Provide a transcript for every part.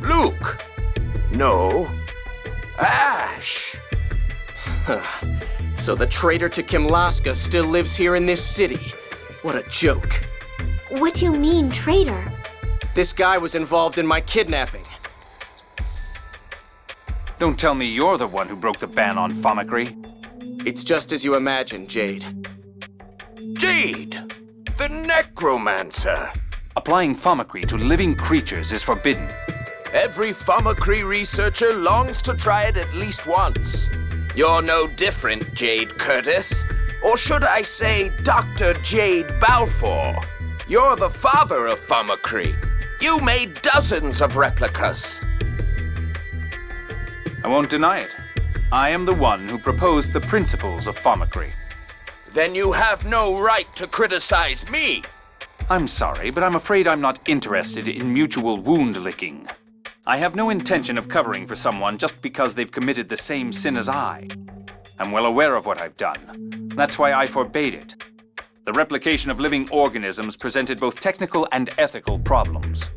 Luke! No. Ash! So the traitor to Kimlaska still lives here in this city. What a joke. What do you mean, traitor? This guy was involved in my kidnapping. Don't tell me you're the one who broke the ban on Famicry. It's just as you imagine, Jade. Jade! The necromancer! Applying Famicry to living creatures is forbidden. Every Famicry researcher longs to try it at least once. You're no different, Jade Curtis. Or should I say, Dr. Jade Balfour. You're the father of Famicry. You made dozens of replicas. I won't deny it. I am the one who proposed the principles of Famicry. Then you have no right to criticize me. I'm sorry, but I'm afraid I'm not interested in mutual wound licking. I have no intention of covering for someone just because they've committed the same sin as I. I'm well aware of what I've done. That's why I forbade it. The replication of living organisms presented both technical and ethical problems.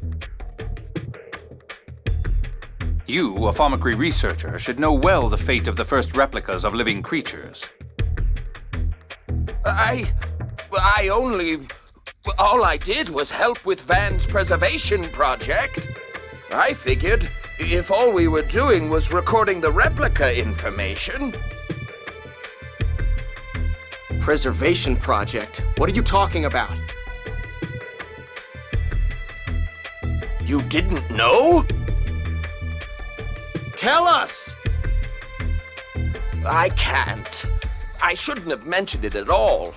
You, a Famicry researcher, should know well the fate of the first replicas of living creatures. All I did was help with Van's preservation project. I figured if all we were doing was recording the replica information. Preservation project? What are you talking about? You didn't know? Tell us! I can't. I shouldn't have mentioned it at all.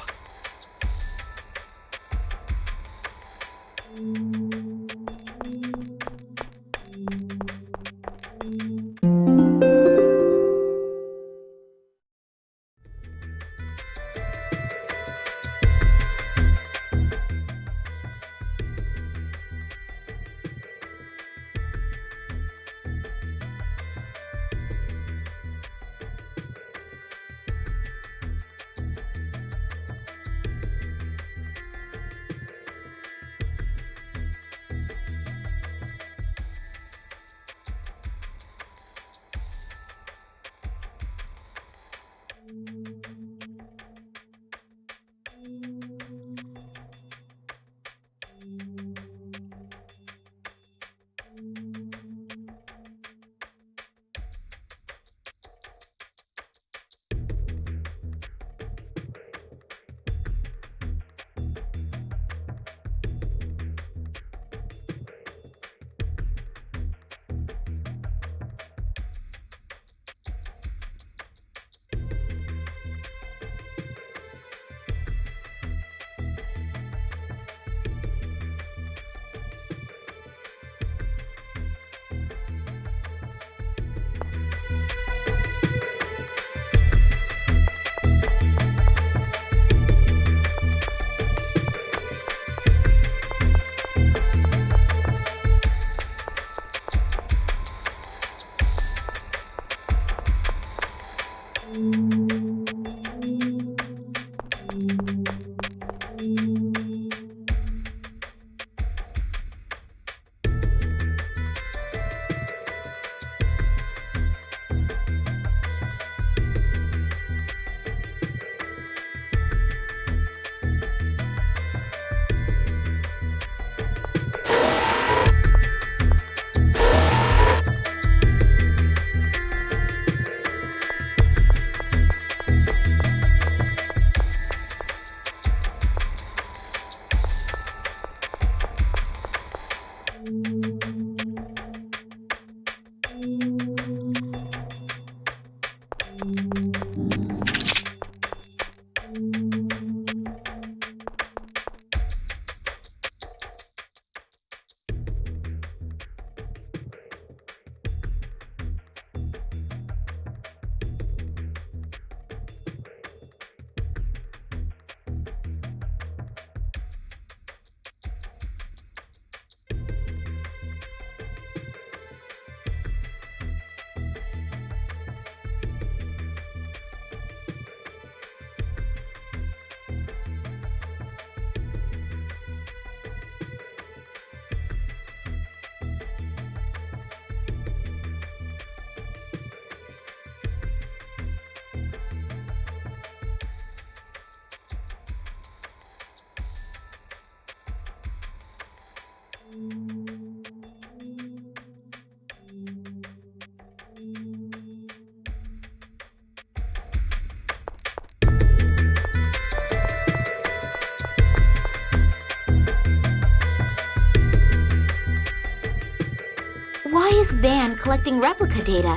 Why is Van collecting replica data?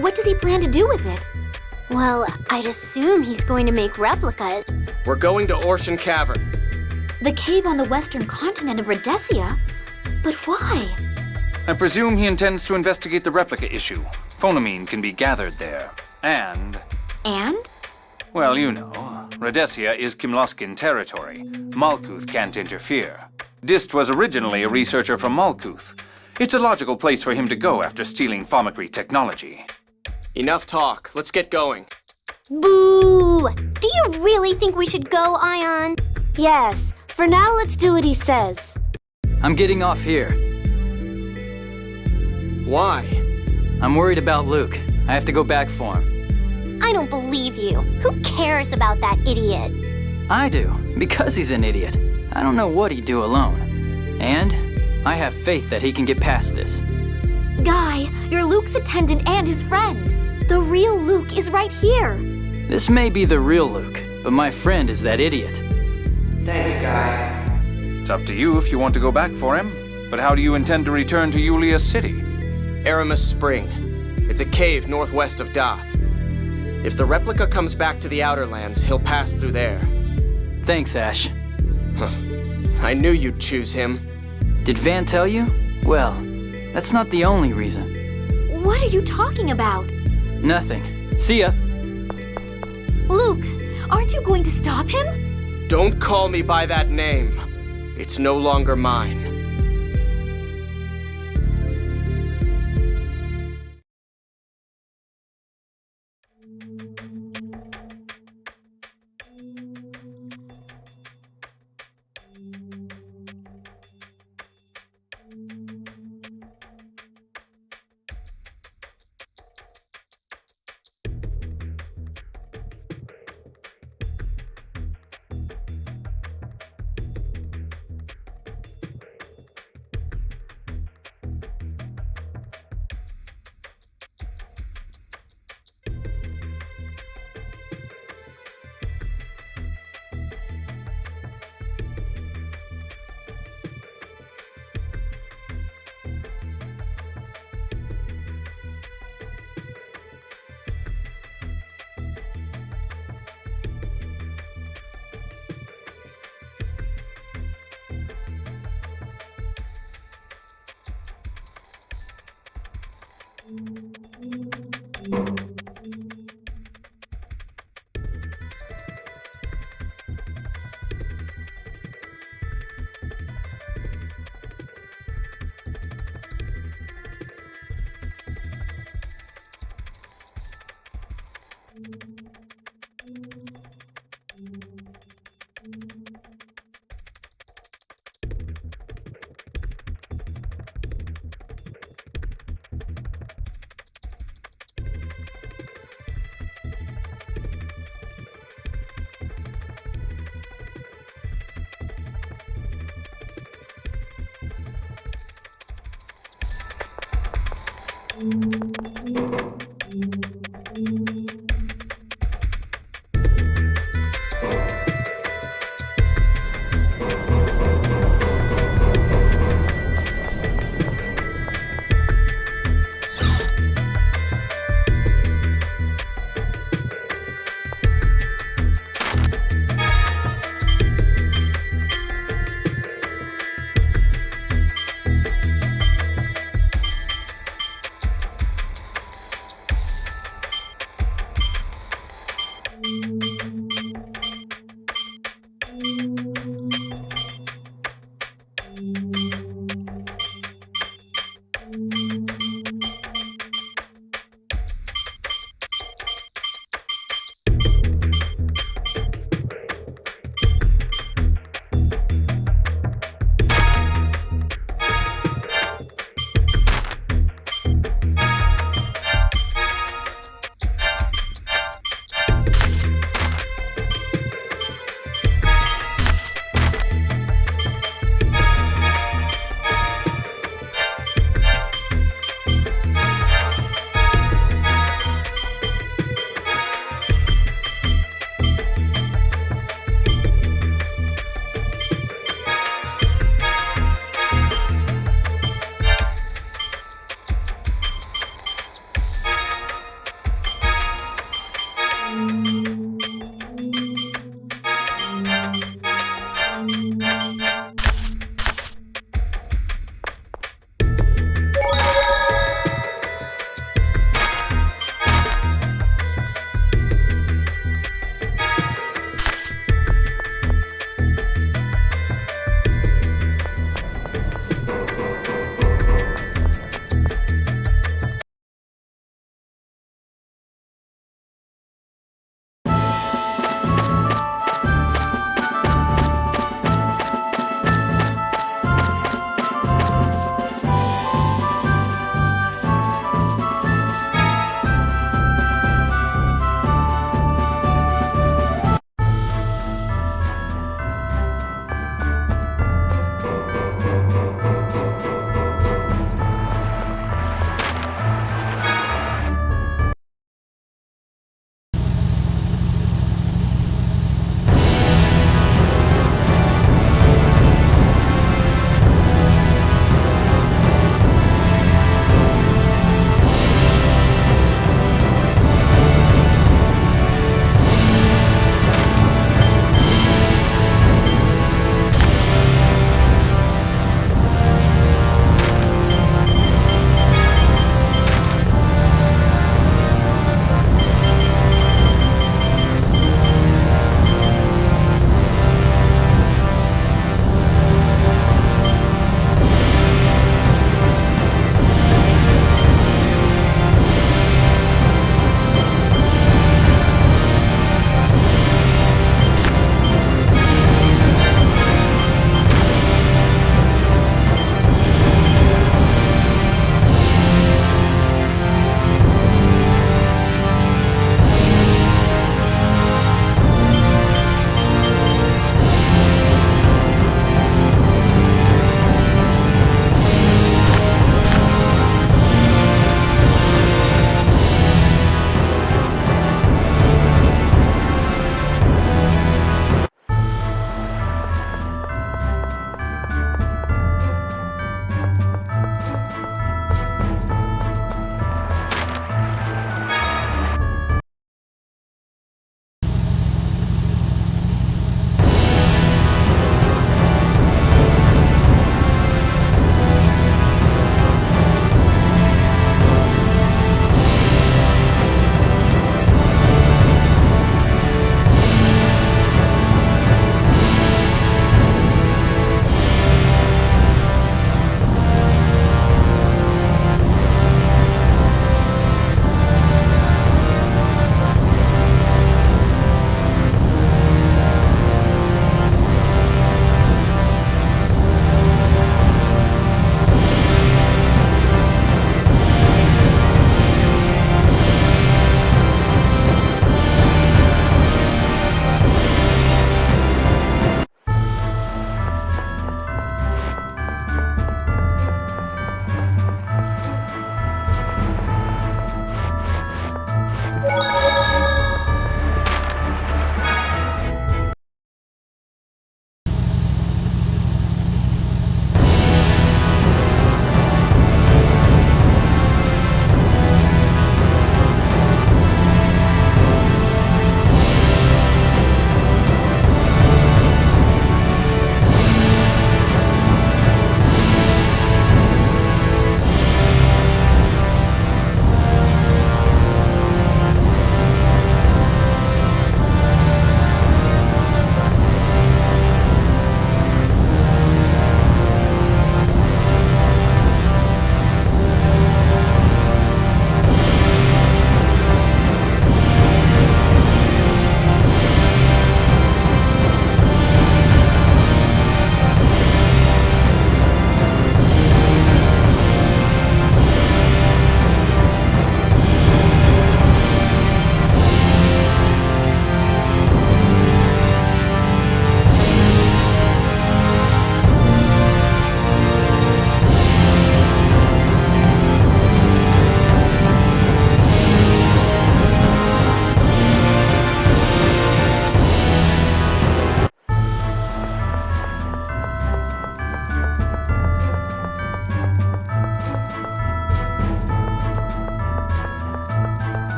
What does he plan to do with it? Well, I'd assume he's going to make replicas. We're going to Orshan Cavern. The cave on the western continent of Rhodesia? But why? I presume he intends to investigate the replica issue. Phonamine can be gathered there. And, well, you know, Rhodesia is Kimloskin territory. Malkuth can't interfere. Dist was originally a researcher from Malkuth. It's a logical place for him to go after stealing Pharmacry technology. Enough talk. Let's get going. Boo! Do you really think we should go, Ion? Yes. For now, let's do what he says. I'm getting off here. Why? I'm worried about Luke. I have to go back for him. I don't believe you. Who cares about that idiot? I do, because he's an idiot. I don't know what he'd do alone. And I have faith that he can get past this. Guy, you're Luke's attendant and his friend. The real Luke is right here. This may be the real Luke, but my friend is that idiot. Thanks, Guy. It's up to you if you want to go back for him. But how do you intend to return to Yulia City? Aramis Spring. It's a cave northwest of Doth. If the replica comes back to the Outer Lands, he'll pass through there. Thanks, Ash. I knew you'd choose him. Did Van tell you? Well, that's not the only reason. What are you talking about? Nothing. See ya. Luke, aren't you going to stop him? Don't call me by that name. It's no longer mine.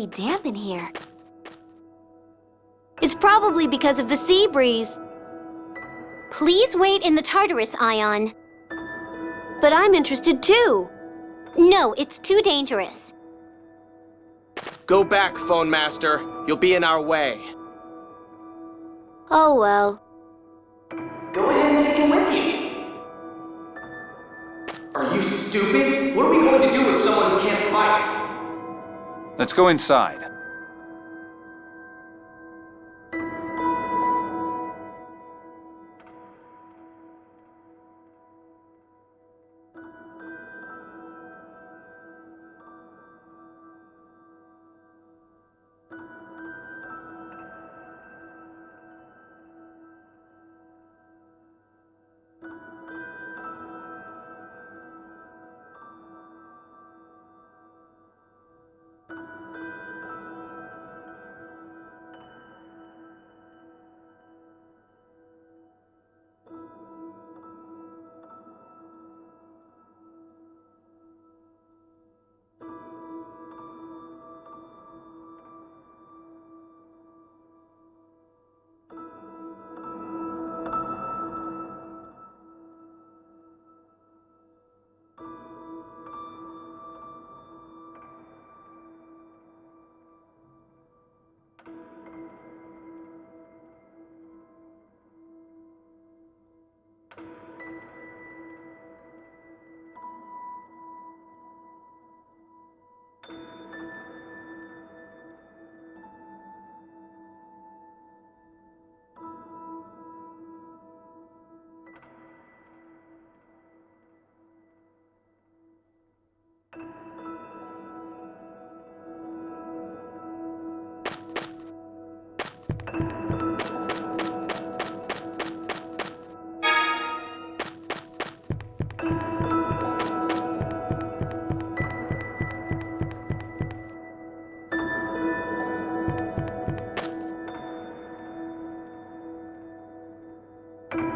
damp in here. It's probably because of the sea breeze. Please wait in the Tartarus, Ion. But I'm interested too. No, it's too dangerous. Go back, Phone Master. You'll be in our way. Oh well. Go ahead and take him with you. Are you stupid? What are we going to do with someone who can't fight? Let's go inside.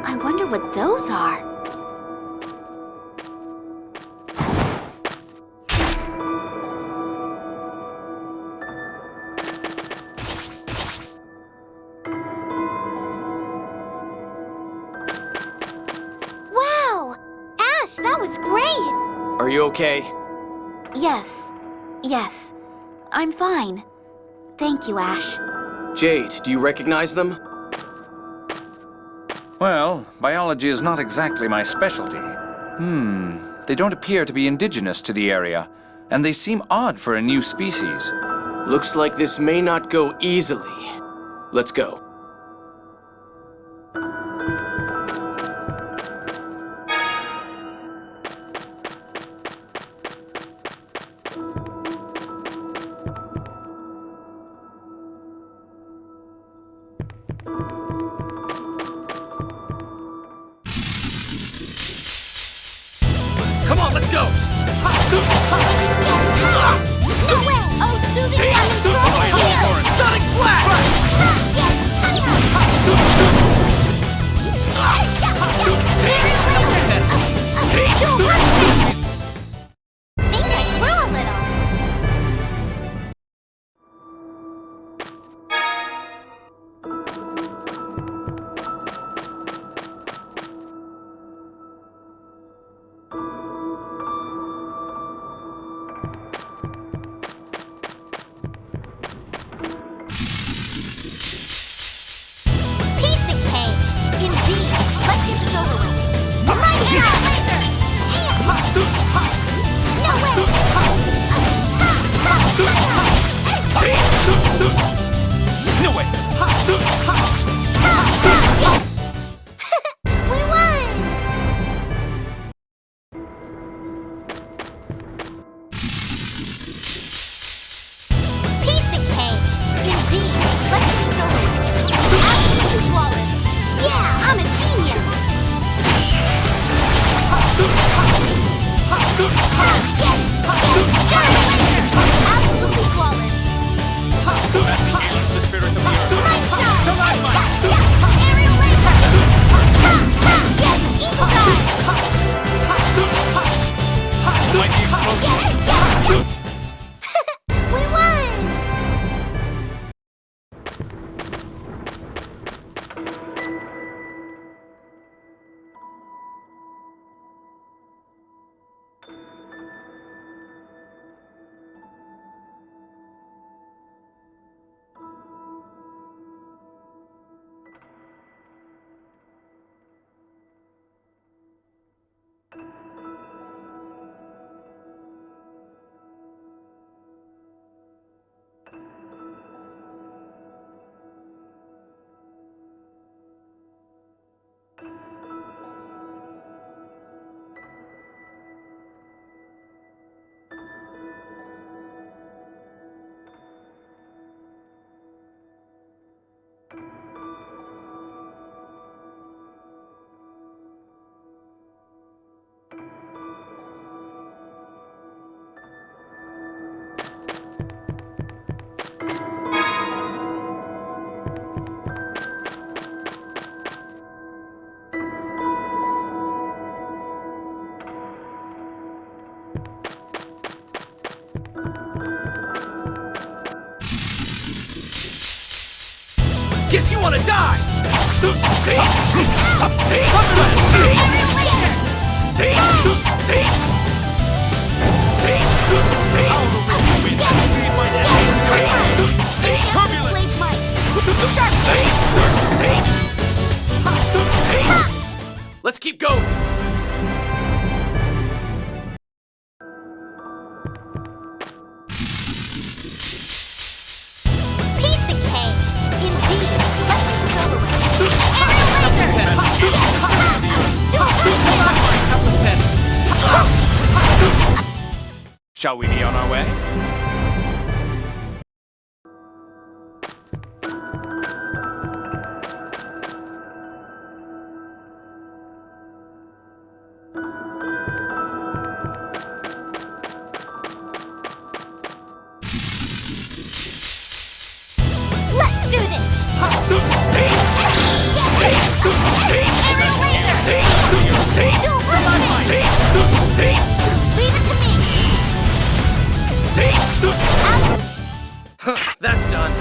I wonder what those are. Wow! Ash, that was great! Are you okay? Yes. Yes. I'm fine. Thank you, Ash. Jade, do you recognize them? Well, biology is not exactly my specialty. They don't appear to be indigenous to the area, and they seem odd for a new species. Looks like this may not go easily. Let's go. Come on, let's go! No way! Oh, soothing here! Sonic Blast! I think I grew a little. Guess you wanna die! Let's keep going! Piece of cake. Indeed. Let's get this over with. Aerial laser! Shall we be on our way? Let's do this! Aerial laser! Don't rush me! Leave it to me! That's done.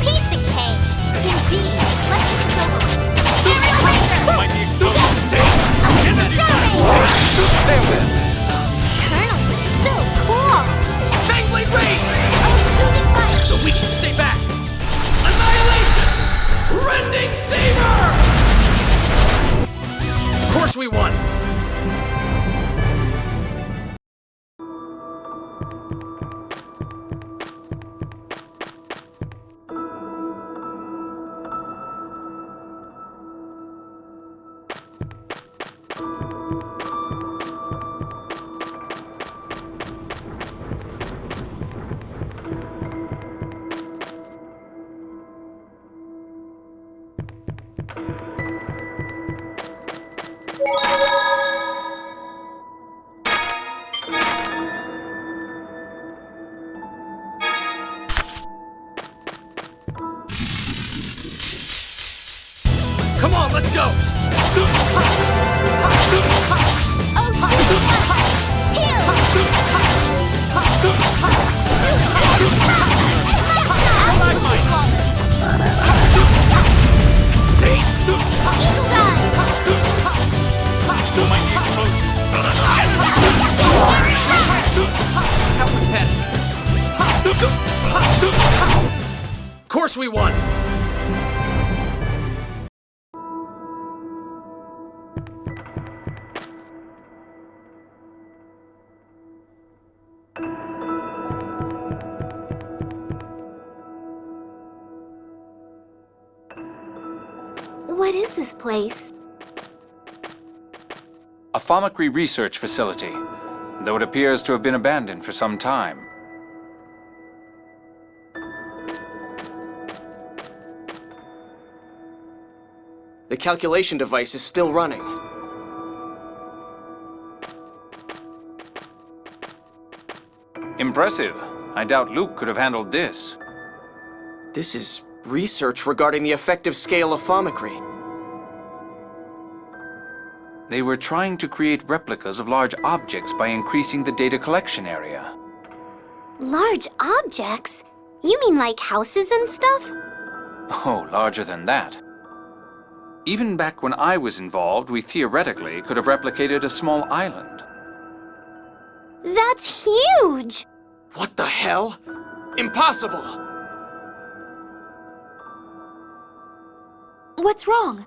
Piece of cake. Indeed. Let's get this over with. Aerial laser! Might be explosive. Colonel, you're so cool! Fangblade range! Suited bite! The weak should stay back. Annihilation! Rending saber! Of course we won. Come on, let's go! Of course we won! What is this place? A Pharmacry research facility, though it appears to have been abandoned for some time. The calculation device is still running. Impressive. I doubt Luke could have handled this. This is research regarding the effective scale of Pharmacry. They were trying to create replicas of large objects by increasing the data collection area. Large objects? You mean like houses and stuff? Oh, larger than that. Even back when I was involved, we theoretically could have replicated a small island. That's huge! What the hell? Impossible! What's wrong?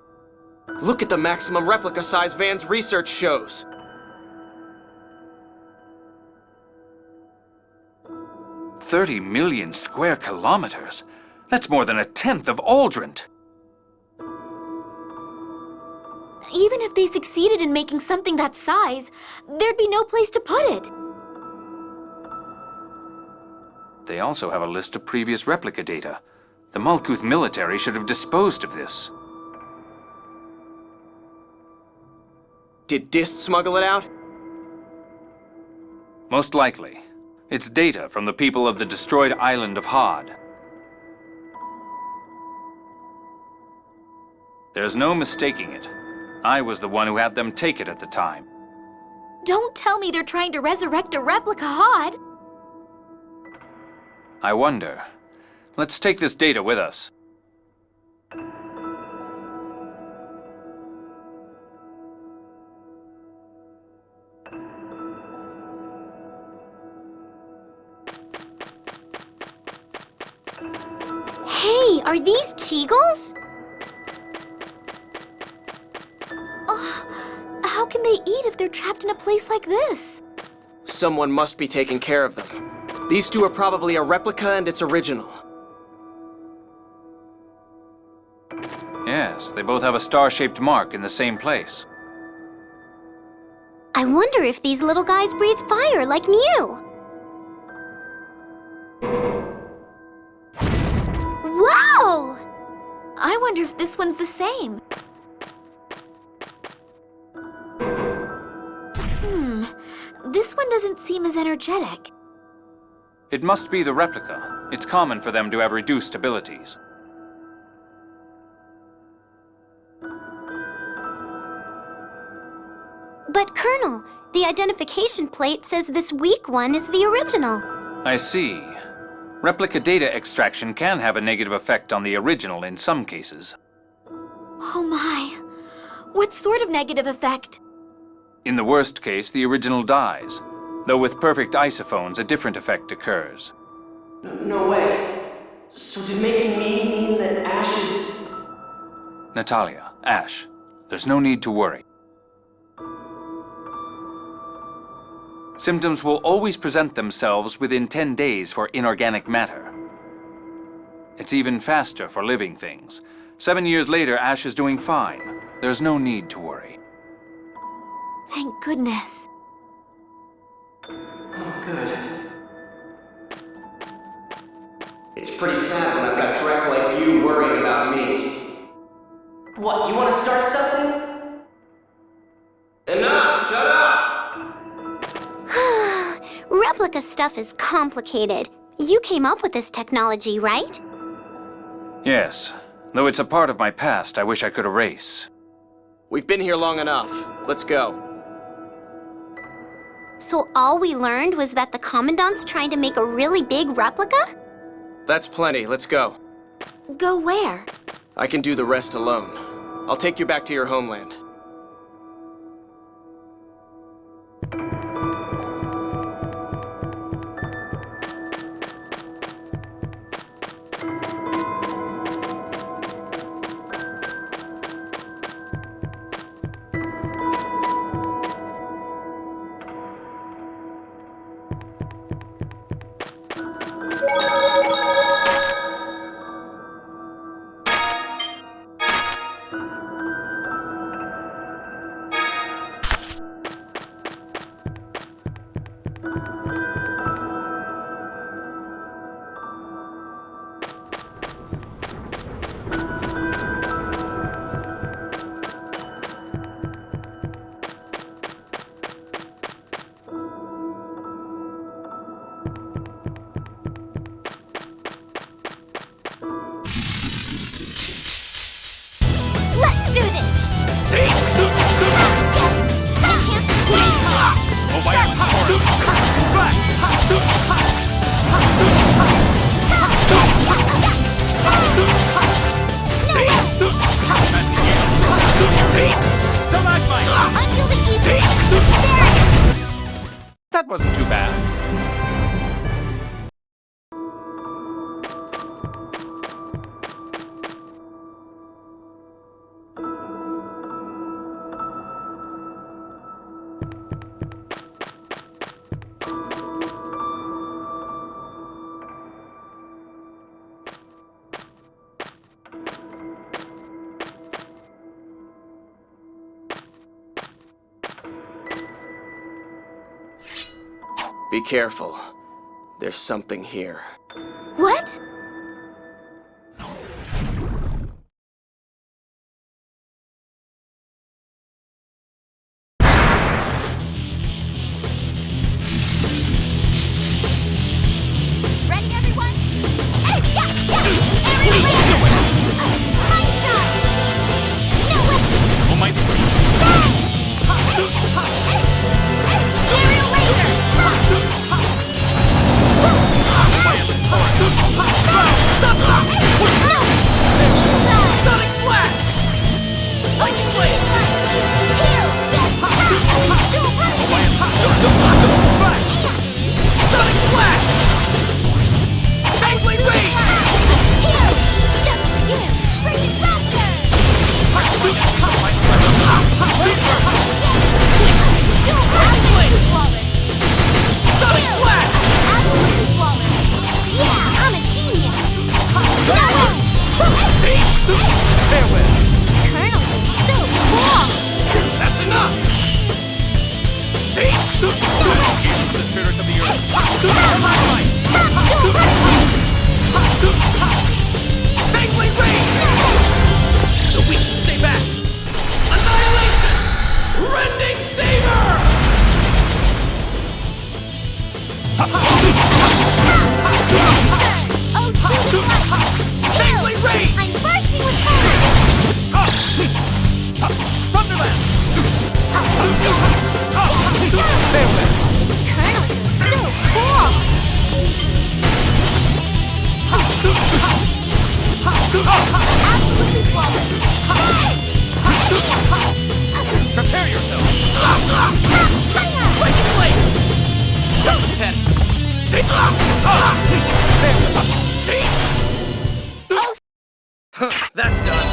Look at the maximum replica size Van's research shows. "30 million square kilometers? That's more than a tenth of Aldrint. Even if they succeeded in making something that size, there'd be no place to put it. They also have a list of previous replica data. The Malkuth military should have disposed of this. Did Dist smuggle it out? Most likely. It's data from the people of the destroyed island of Hod. There's no mistaking it. I was the one who had them take it at the time. Don't tell me they're trying to resurrect a replica Hod. I wonder. Let's take this data with us. Hey, are these Teagles? How can they eat if they're trapped in a place like this? Someone must be taking care of them. These two are probably a replica and its original. Yes, they both have a star-shaped mark in the same place. I wonder if these little guys breathe fire like Mew. Whoa! I wonder if this one's the same. This one doesn't seem as energetic. It must be the replica. It's common for them to have reduced abilities. But Colonel, the identification plate says this weak one is the original. I see. Replica data extraction can have a negative effect on the original in some cases. Oh my. What sort of negative effect? In the worst case, the original dies. Though with perfect isophones, a different effect occurs. No way. So did making me mean that Ash is... Natalia, Ash, there's no need to worry. Symptoms will always present themselves within 10 days for inorganic matter. It's even faster for living things. 7 years later, Ash is doing fine. There's no need to worry. Thank goodness. Oh, good. It's pretty sad when I've got Drek like you worrying about me. What, you want to start something? Enough! Shut up! Replica stuff is complicated. You came up with this technology, right? Yes. Though it's a part of my past I wish I could erase. We've been here long enough. Let's go. So all we learned was that the Commandant's trying to make a really big replica? That's plenty. Let's go. Go where? I can do the rest alone. I'll take you back to your homeland. Let's do this! That wasn't too bad. Be careful. There's something here. What? Oh, Stately Rage! I'm bursting with fire! Thunderland! Colonel, you're so cool! Absolutely flawless! Prepare yourself! Fire! Like a flame! Just a penny! That's done!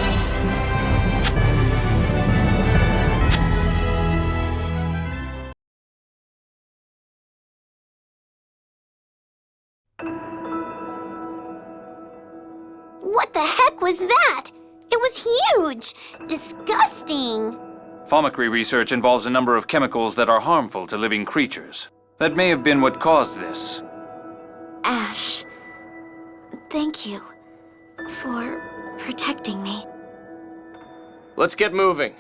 What the heck was that? It was huge! Disgusting! Pharmacy research involves a number of chemicals that are harmful to living creatures. That may have been what caused this. Ash, thank you for protecting me. Let's get moving.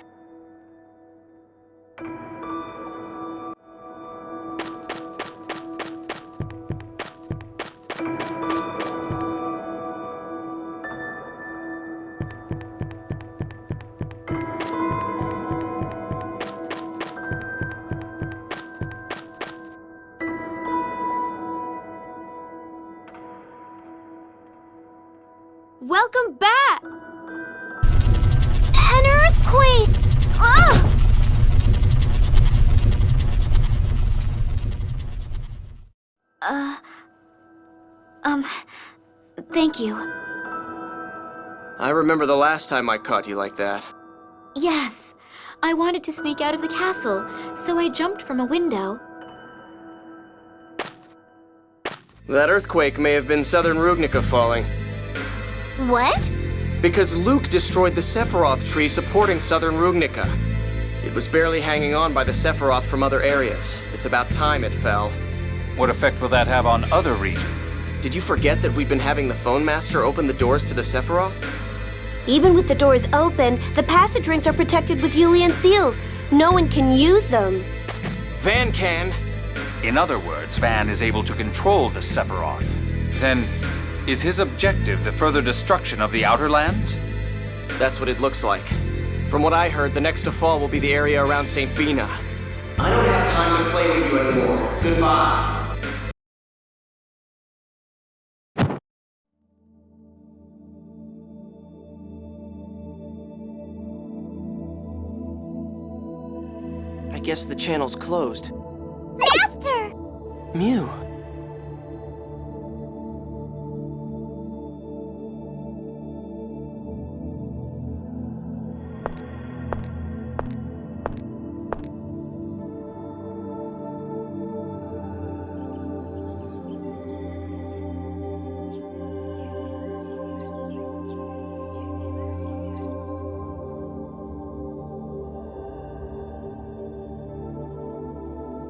Welcome back! An earthquake! Ugh! Thank you. I remember the last time I caught you like that. Yes, I wanted to sneak out of the castle, so I jumped from a window. That earthquake may have been Southern Rugnica falling. What? Because Luke destroyed the Sephiroth tree supporting Southern Rugnica. It was barely hanging on by the Sephiroth from other areas. It's about time it fell. What effect will that have on other regions? Did you forget that we've been having the Phone Master open the doors to the Sephiroth? Even with the doors open, the passage rings are protected with Yulian seals. No one can use them. Van can. In other words, Van is able to control the Sephiroth. Then, is his objective the further destruction of the Outer Lands? That's what it looks like. From what I heard, the next to fall will be the area around St. Bina. I don't have time to play with you anymore. Goodbye. I guess the channel's closed. Master! Mew.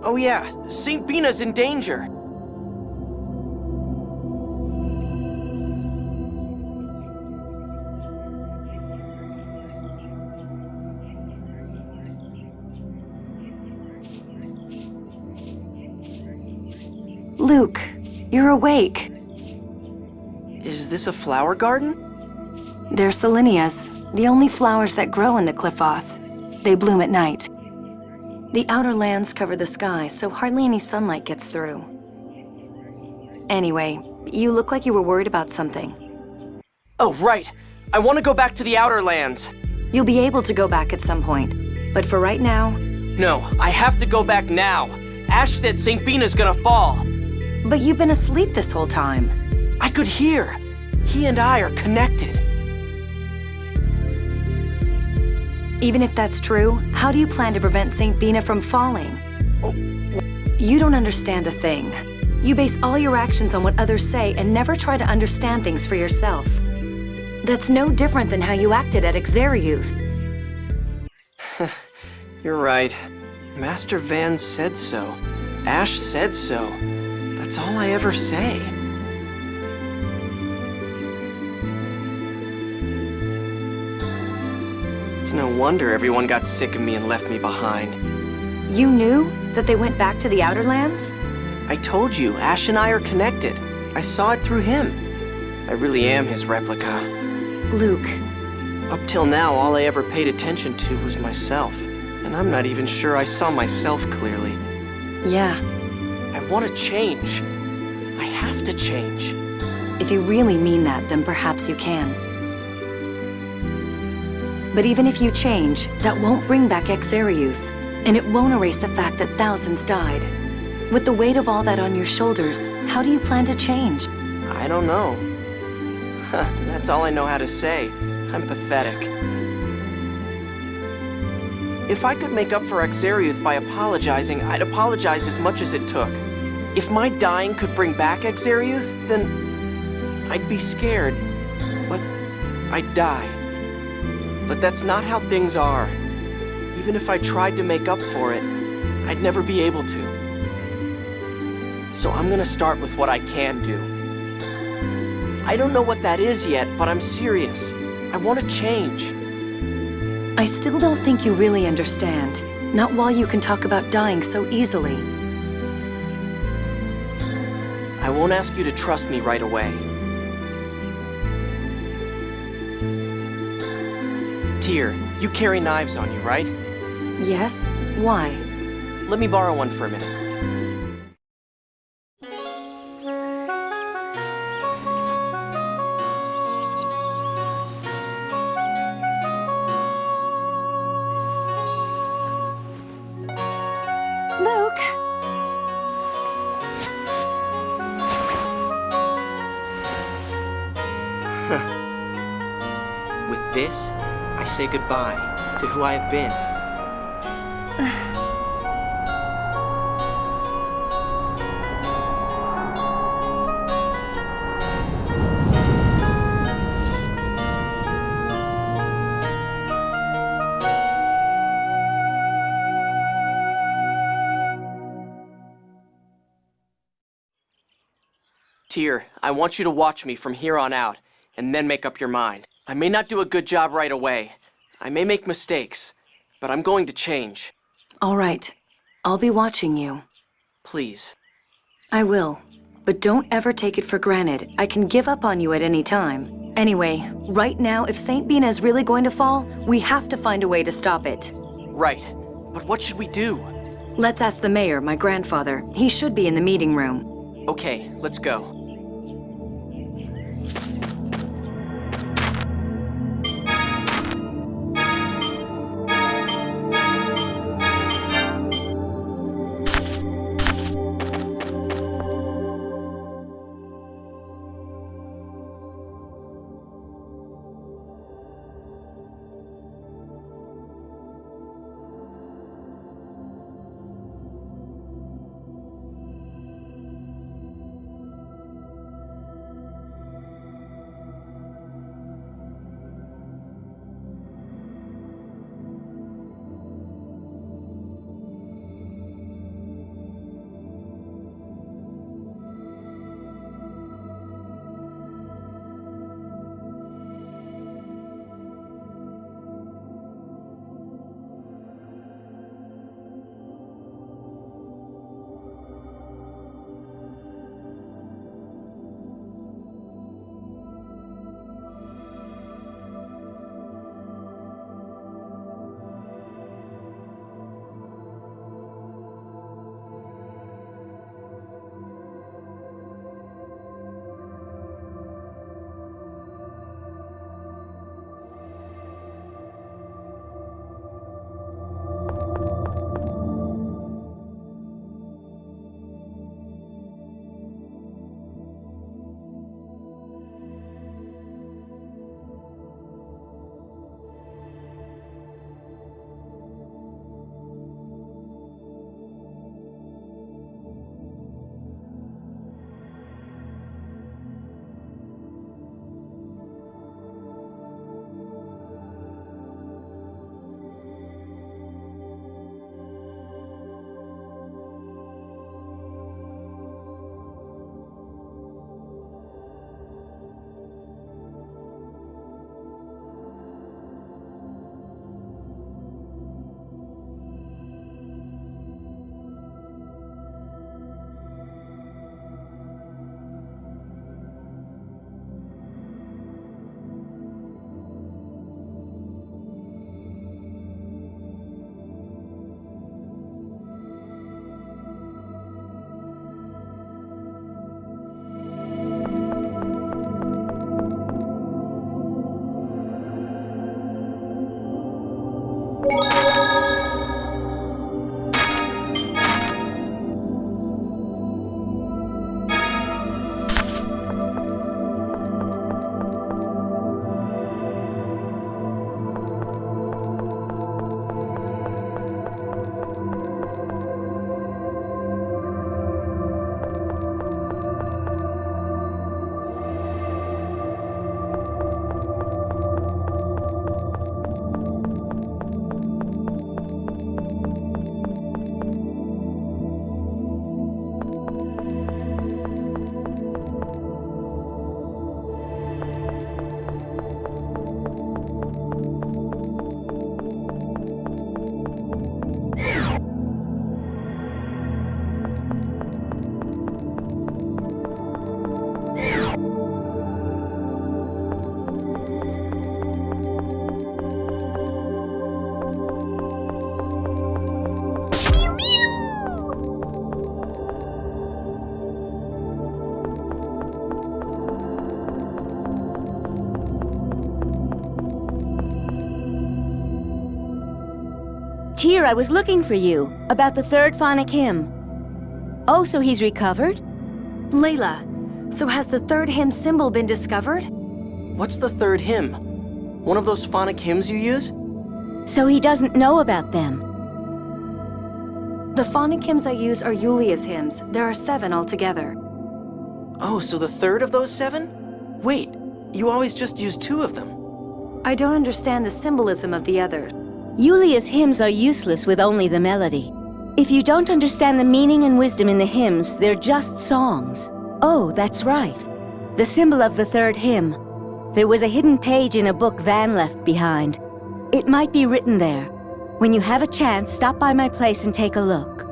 Oh yeah, St. Bina's in danger. Luke, you're awake. Is this a flower garden? They're Selenias, the only flowers that grow in the Qliphoth. They bloom at night. The Outer Lands cover the sky, so hardly any sunlight gets through. Anyway, you look like you were worried about something. Oh, right. I want to go back to the Outer Lands. You'll be able to go back at some point, but for right now... No, I have to go back now. Ash said St. Bina's gonna fall. But you've been asleep this whole time. I could hear. He and I are connected. Even if that's true, how do you plan to prevent St. Bina from falling? You don't understand a thing. You base all your actions on what others say and never try to understand things for yourself. That's no different than how you acted at Exariuth. You're right. Master Van said so. Ash said so. That's all I ever say. It's no wonder everyone got sick of me and left me behind. You knew that they went back to the Outer Lands? I told you, Ash and I are connected. I saw it through him. I really am his replica. Luke, Up till now, all I ever paid attention to was myself. And I'm not even sure I saw myself clearly. yeah, I want to change. I have to change. if you really mean that, then perhaps you can. But even if you change, that won't bring back Exariuth, and it won't erase the fact that thousands died. With the weight of all that on your shoulders, how do you plan to change? I don't know. That's all I know how to say. I'm pathetic. If I could make up for Exariuth by apologizing, I'd apologize as much as it took. If my dying could bring back Exariuth, then I'd be scared. But I'd die. But that's not how things are. Even if I tried to make up for it, I'd never be able to. So I'm gonna start with what I can do. I don't know what that is yet, but I'm serious. I want to change. I still don't think you really understand. Not while you can talk about dying so easily. I won't ask you to trust me right away. Tyr, you carry knives on you, right? Yes? Why? Let me borrow one for a minute. Luke! With this, I say goodbye to who I have been. Tyr, I want you to watch me from here on out, and then make up your mind. I may not do a good job right away. I may make mistakes, but I'm going to change. All right. I'll be watching you. Please. I will. But don't ever take it for granted. I can give up on you at any time. Anyway, right now, if St. Bina is really going to fall, we have to find a way to stop it. Right. But what should we do? Let's ask the mayor, my grandfather. He should be in the meeting room. Okay, let's go. Tyr, I was looking for you, about the third phonic hymn. Oh, so he's recovered? Layla, so has the third hymn symbol been discovered? What's the third hymn? One of those phonic hymns you use? So he doesn't know about them. The phonic hymns I use are Julia's hymns. There are 7 altogether. Oh, so the third of those 7? Wait, you always just use 2 of them. I don't understand the symbolism of the others. Julia's hymns are useless with only the melody. If you don't understand the meaning and wisdom in the hymns, they're just songs. Oh, that's right. The symbol of the third hymn. There was a hidden page in a book Van left behind. It might be written there. When you have a chance, stop by my place and take a look.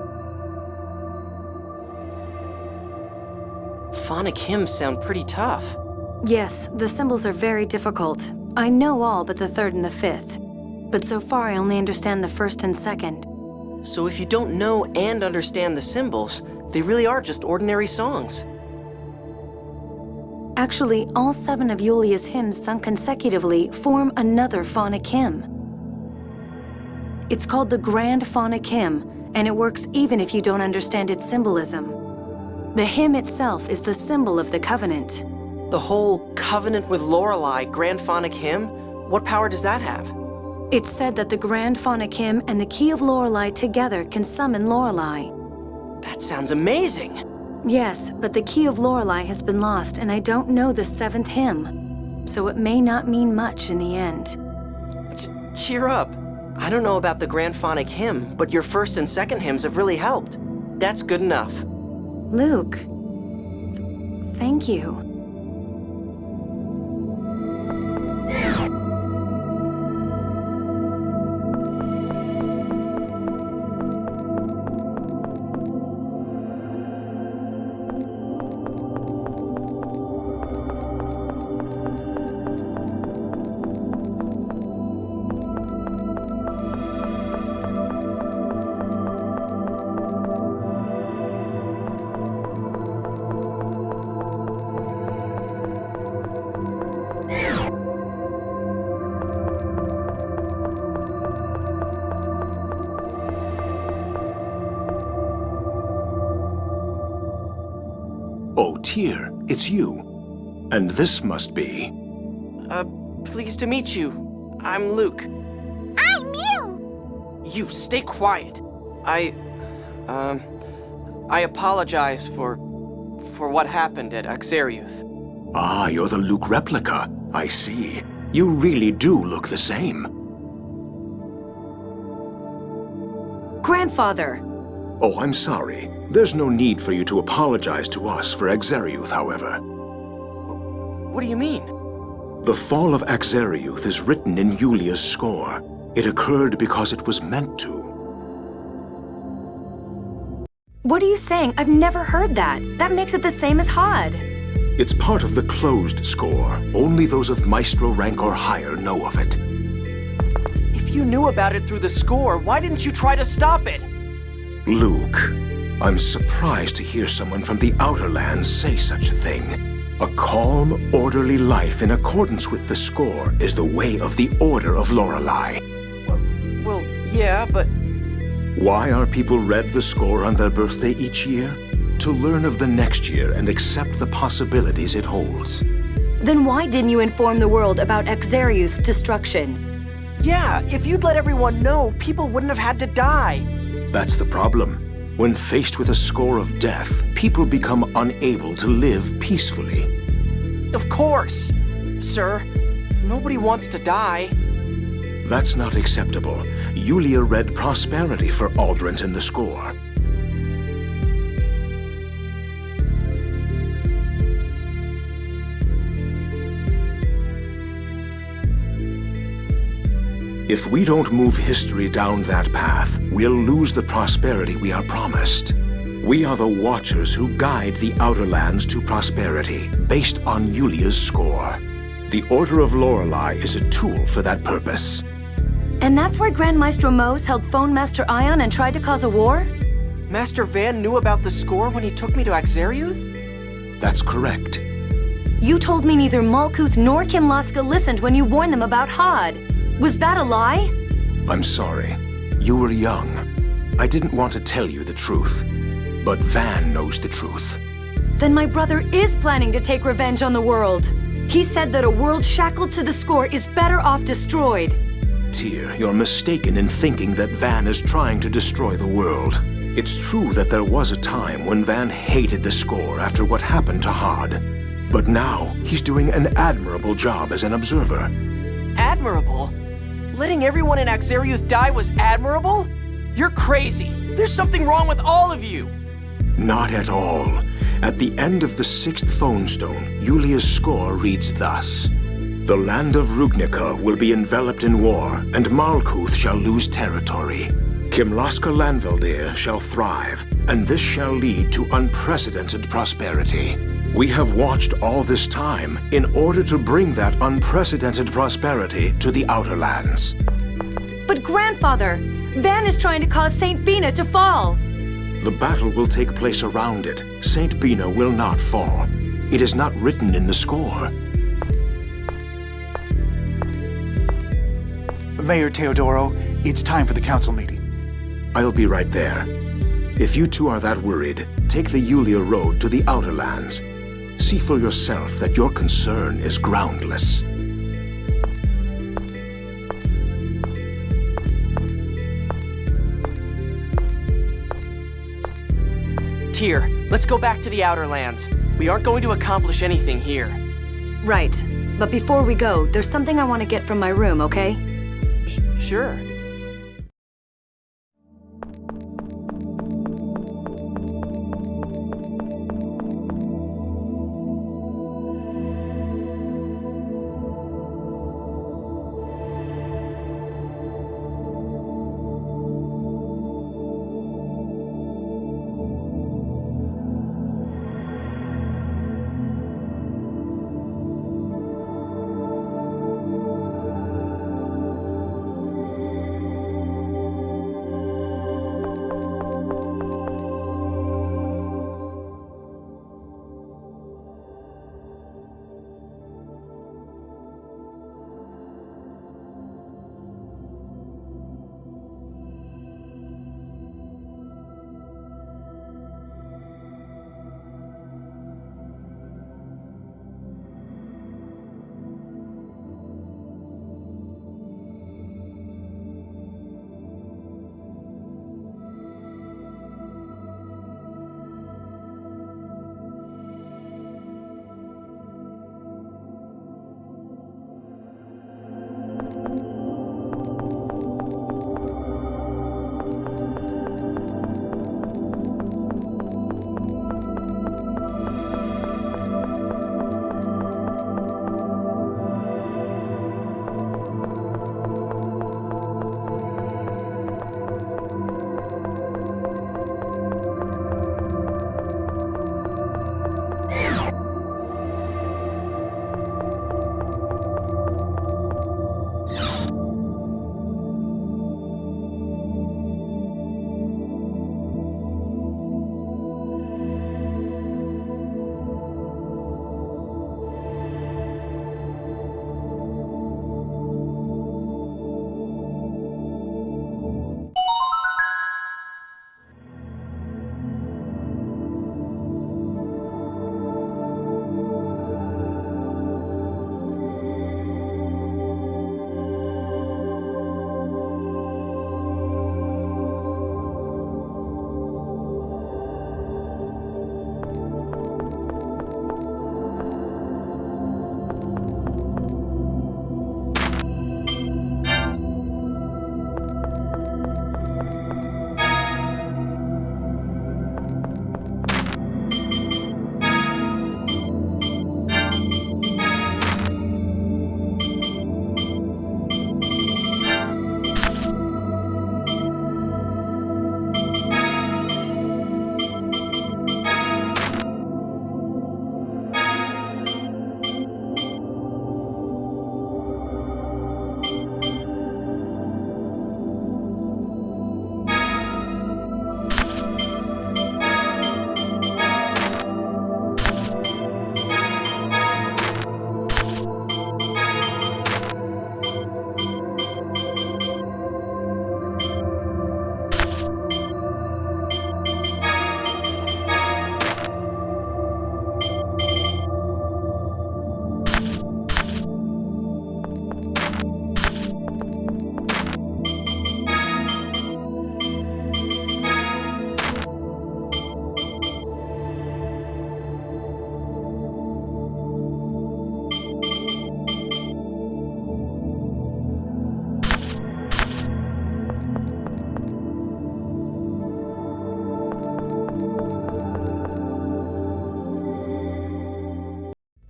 Phonic hymns sound pretty tough. Yes, the symbols are very difficult. I know all but the 3rd and the 5th. But so far I only understand the 1st and 2nd. So if you don't know and understand the symbols, they really are just ordinary songs. Actually, all 7 of Julia's hymns sung consecutively form another phonic hymn. It's called the Grand Phonic Hymn, and it works even if you don't understand its symbolism. The hymn itself is the symbol of the covenant. The whole Covenant with Lorelei Grand Phonic Hymn? What power does that have? It's said that the Grand Phonic Hymn and the Key of Lorelei together can summon Lorelei. That sounds amazing! Yes, but the Key of Lorelei has been lost, and I don't know the 7th hymn. So it may not mean much in the end. Cheer up. I don't know about the Grand Phonic Hymn, but your 1st and 2nd hymns have really helped. That's good enough. Luke, thank you. Oh, Tyr, it's you. And this must be... Pleased to meet you. I'm Luke. I'm Mew! You, stay quiet. I apologize for what happened at Axariuth. Ah, you're the Luke replica. I see. You really do look the same. Grandfather! Oh, I'm sorry. There's no need for you to apologize to us for Axariuth, however. What do you mean? The fall of Axariuth is written in Julia's score. It occurred because it was meant to. What are you saying? I've never heard that. That makes it the same as Hod. It's part of the closed score. Only those of Maestro rank or higher know of it. If you knew about it through the score, why didn't you try to stop it? Luke, I'm surprised to hear someone from the Outer Lands say such a thing. A calm, orderly life in accordance with the score is the way of the Order of Lorelei. Well, yeah, but... Why are people read the score on their birthday each year? To learn of the next year and accept the possibilities it holds. Then why didn't you inform the world about Axariuth's destruction? Yeah, if you'd let everyone know, people wouldn't have had to die. That's the problem. When faced with a score of death, people become unable to live peacefully. Of course. Sir, nobody wants to die. That's not acceptable. Julia read prosperity for Aldrich in the score. If we don't move history down that path, we'll lose the prosperity we are promised. We are the Watchers who guide the Outer Lands to prosperity, based on Julia's score. The Order of Lorelei is a tool for that purpose. And that's why Grand Maestro Mose held Phone Master Ion and tried to cause a war? Master Van knew about the score when he took me to Axariuth? That's correct. You told me neither Malkuth nor Kim Laska listened when you warned them about Hod. Was that a lie? I'm sorry. You were young. I didn't want to tell you the truth. But Van knows the truth. Then my brother is planning to take revenge on the world. He said that a world shackled to the score is better off destroyed. Tyr, you're mistaken in thinking that Van is trying to destroy the world. It's true that there was a time when Van hated the score after what happened to Hod. But now, he's doing an admirable job as an observer. Admirable? Letting everyone in Axariuth die was admirable? You're crazy. There's something wrong with all of you. Not at all. At the end of the 6th phone stone, Yulia's score reads thus. The land of Rugnica will be enveloped in war, and Malkuth shall lose territory. Kimlaska Lanveldir shall thrive, and this shall lead to unprecedented prosperity. We have watched all this time in order to bring that unprecedented prosperity to the Outer Lands. But grandfather, Van is trying to cause St. Bina to fall. The battle will take place around it. St. Bina will not fall. It is not written in the score. Mayor Teodoro, it's time for the council meeting. I'll be right there. If you two are that worried, take the Yulia Road to the Outer Lands. See for yourself that your concern is groundless. Tyr, let's go back to the Outer Lands. We aren't going to accomplish anything here. Right. But before we go, there's something I want to get from my room, okay? Sure.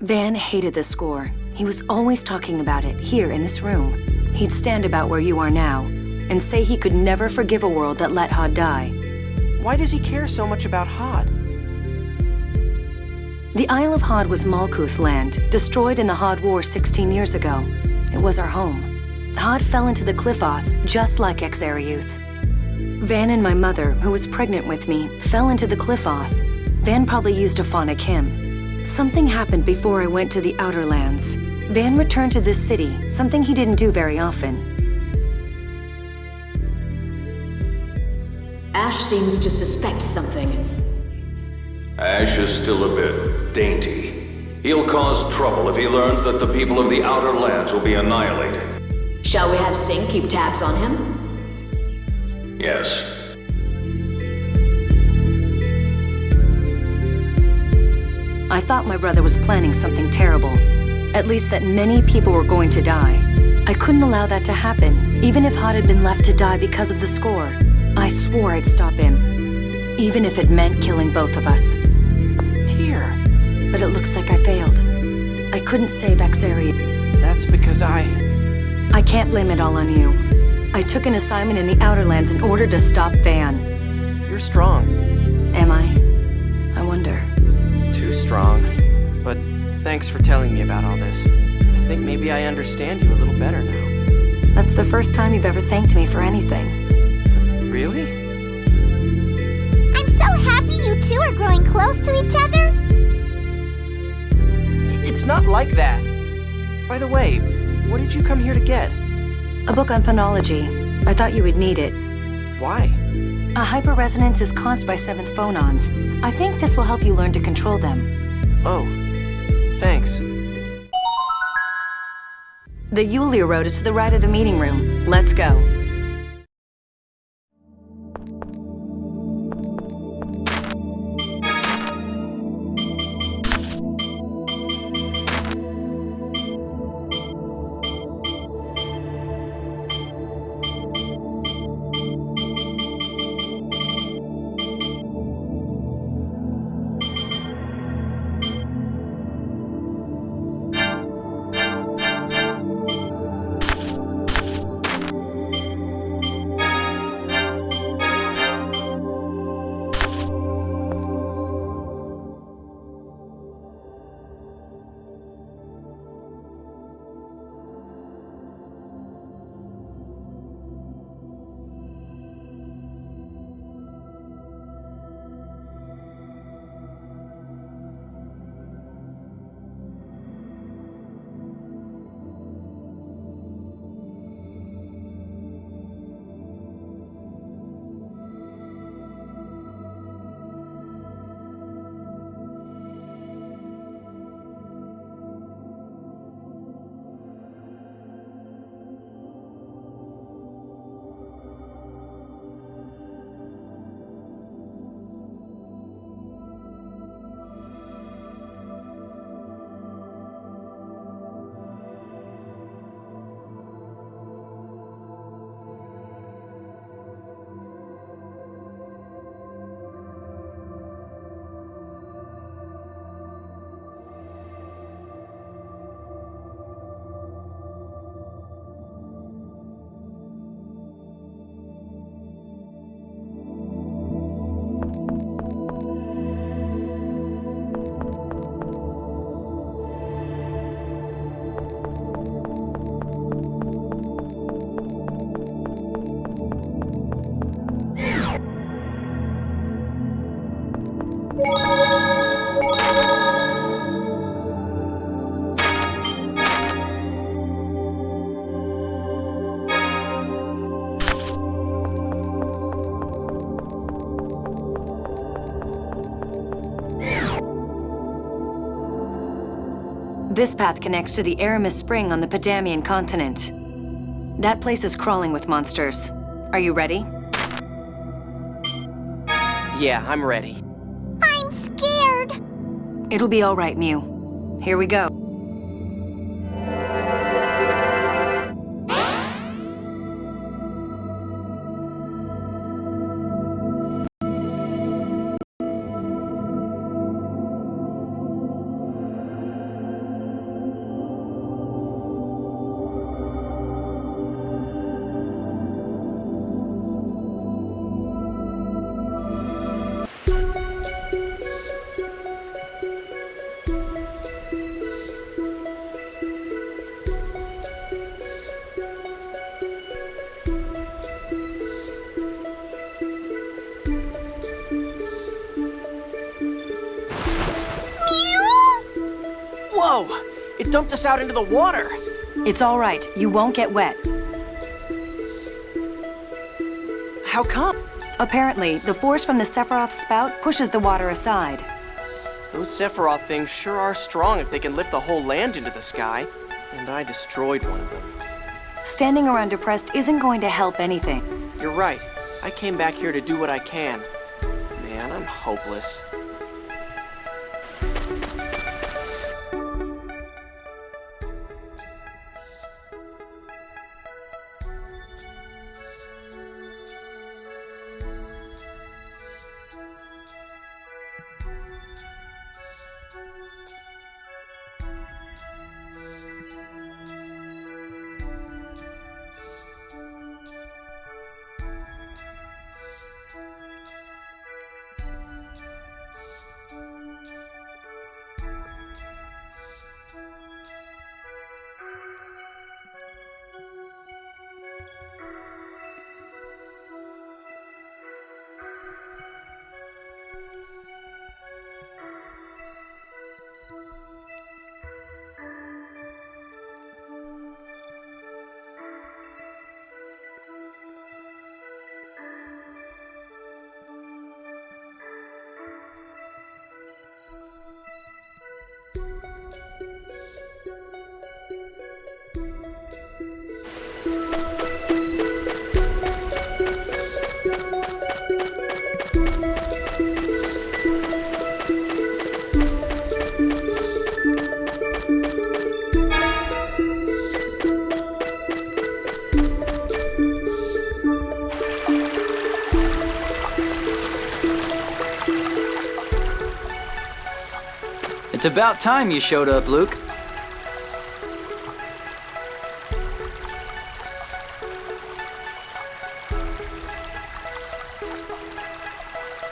Van hated the score. He was always talking about it, here in this room. He'd stand about where you are now, and say he could never forgive a world that let Hod die. Why does he care so much about Hod? The Isle of Hod was Malkuth land, destroyed in the Hod War 16 years ago. It was our home. Hod fell into the Qliphoth, just like Exariuth. Van and my mother, who was pregnant with me, fell into the Qliphoth. Van probably used a phonic hymn. Something happened before I went to the Outer Lands. Van returned to this city, something he didn't do very often. Ash seems to suspect something. Ash is still a bit dainty. He'll cause trouble if he learns that the people of the Outer Lands will be annihilated. Shall we have Sing keep tabs on him? Yes. I thought my brother was planning something terrible. At least that many people were going to die. I couldn't allow that to happen, even if Hod had been left to die because of the score. I swore I'd stop him, even if it meant killing both of us. Tyr. But it looks like I failed. I couldn't save Exarius. That's because I can't blame it all on you. I took an assignment in the Outer Lands in order to stop Van. You're strong. Am I? I wonder. Too strong. But thanks for telling me about all this. I think maybe I understand you a little better now. That's the first time you've ever thanked me for anything. Really? I'm so happy you two are growing close to each other. It's not like that. By the way, what did you come here to get? A book on phonology. I thought you would need it. Why? A hyperresonance is caused by seventh phonons. I think this will help you learn to control them. Oh, thanks. The Yulia Road is to the right of the meeting room. Let's go. This path connects to the Aramis Spring on the Pedamian continent. That place is crawling with monsters. Are you ready? Yeah, I'm ready. I'm scared. It'll be all right, Mew. Here we go. Whoa! It dumped us out into the water! It's all right. You won't get wet. How come? Apparently, the force from the Sephiroth spout pushes the water aside. Those Sephiroth things sure are strong if they can lift the whole land into the sky. And I destroyed one of them. Standing around depressed isn't going to help anything. You're right. I came back here to do what I can. Man, I'm hopeless. It's about time you showed up, Luke.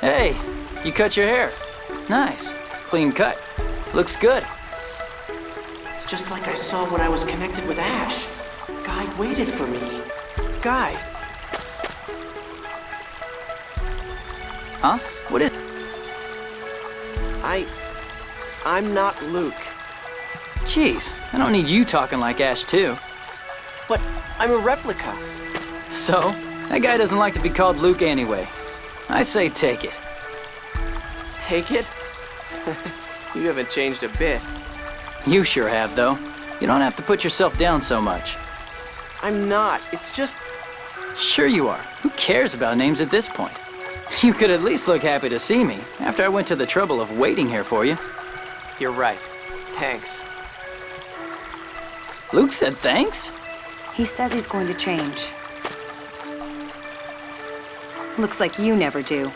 Hey, you cut your hair. Nice. Clean cut. Looks good. It's just like I saw when I was connected with Ash. Guy waited for me. Guy. Huh? What is... I'm not Luke. Jeez, I don't need you talking like Ash too. But I'm a replica. So, that guy doesn't like to be called Luke anyway. I say take it. Take it? You haven't changed a bit. You sure have, though. You don't have to put yourself down so much. I'm not. It's just... Sure you are. Who cares about names at this point? You could at least look happy to see me after I went to the trouble of waiting here for you. You're right. Thanks. Luke said thanks? He says he's going to change. Looks like you never do.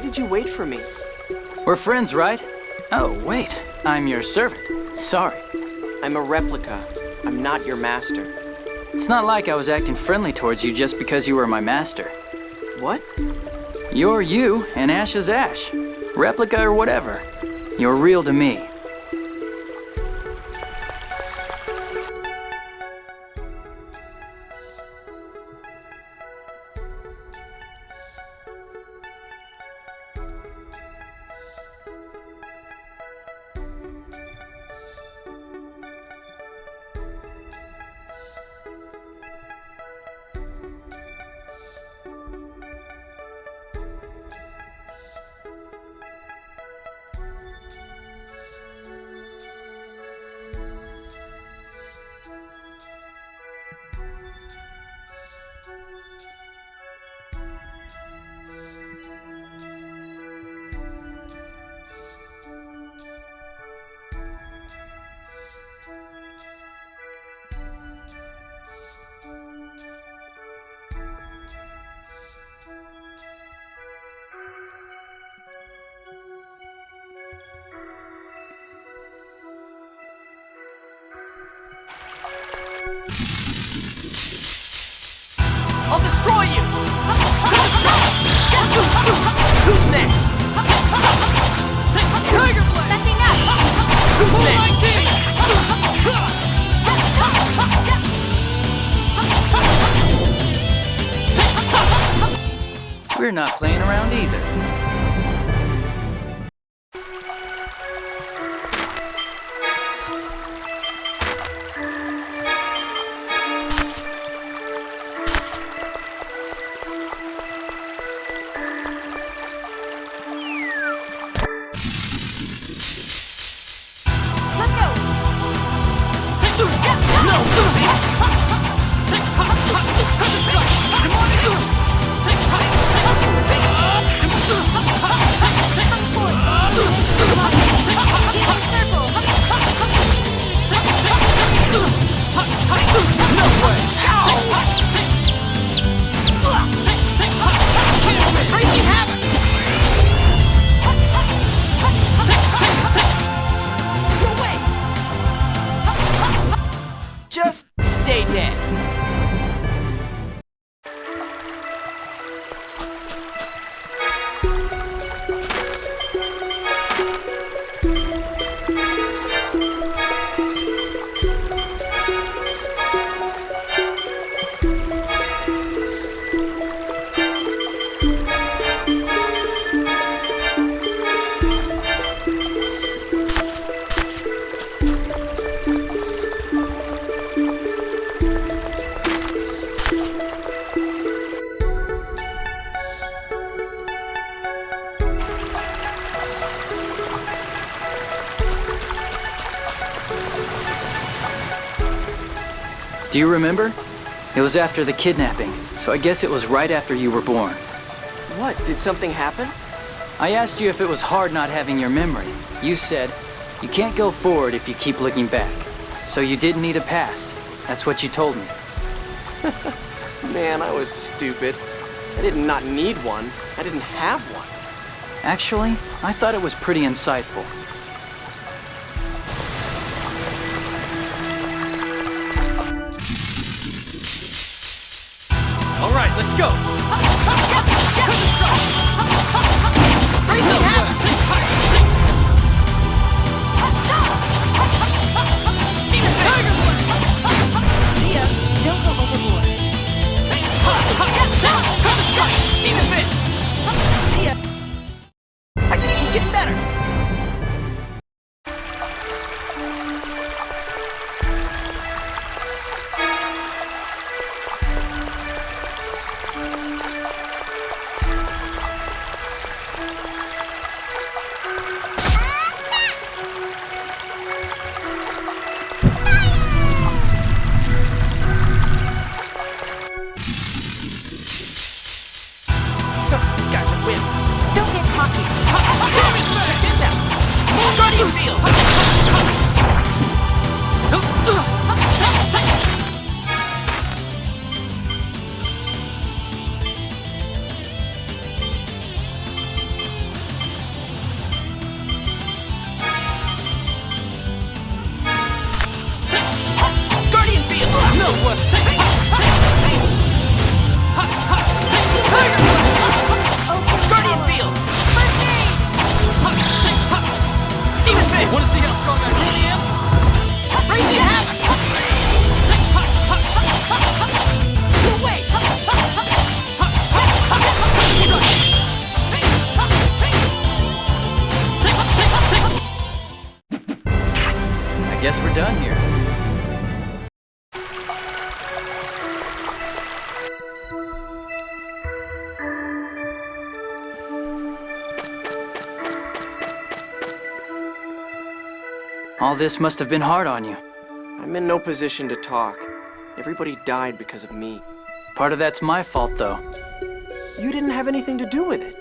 did you wait for me? We're friends, right? Oh, wait. I'm your servant. Sorry. I'm a replica. I'm not your master. It's not like I was acting friendly towards you just because you were my master. What? You're you, and Ash is Ash. Replica or whatever. You're real to me. I'll destroy you! Who's next? Tiger Blade! That's enough! Who's next? We're not playing around either. Just stay dead. Do you remember? It was after the kidnapping, so I guess it was right after you were born. What? Did something happen? I asked you if it was hard not having your memory. You said, you can't go forward if you keep looking back. So you didn't need a past. That's what you told me. Man, I was stupid. I did not need one. I didn't have one. Actually, I thought it was pretty insightful. All right, let's go. See ya. Don't go overboard. Demon Fist! See ya. I just keep getting better. Want to see how strong I really am? Raging Havoc! No way! I guess we're done here. All this must have been hard on you. I'm in no position to talk. Everybody died because of me. Part of that's my fault, though. You didn't have anything to do with it.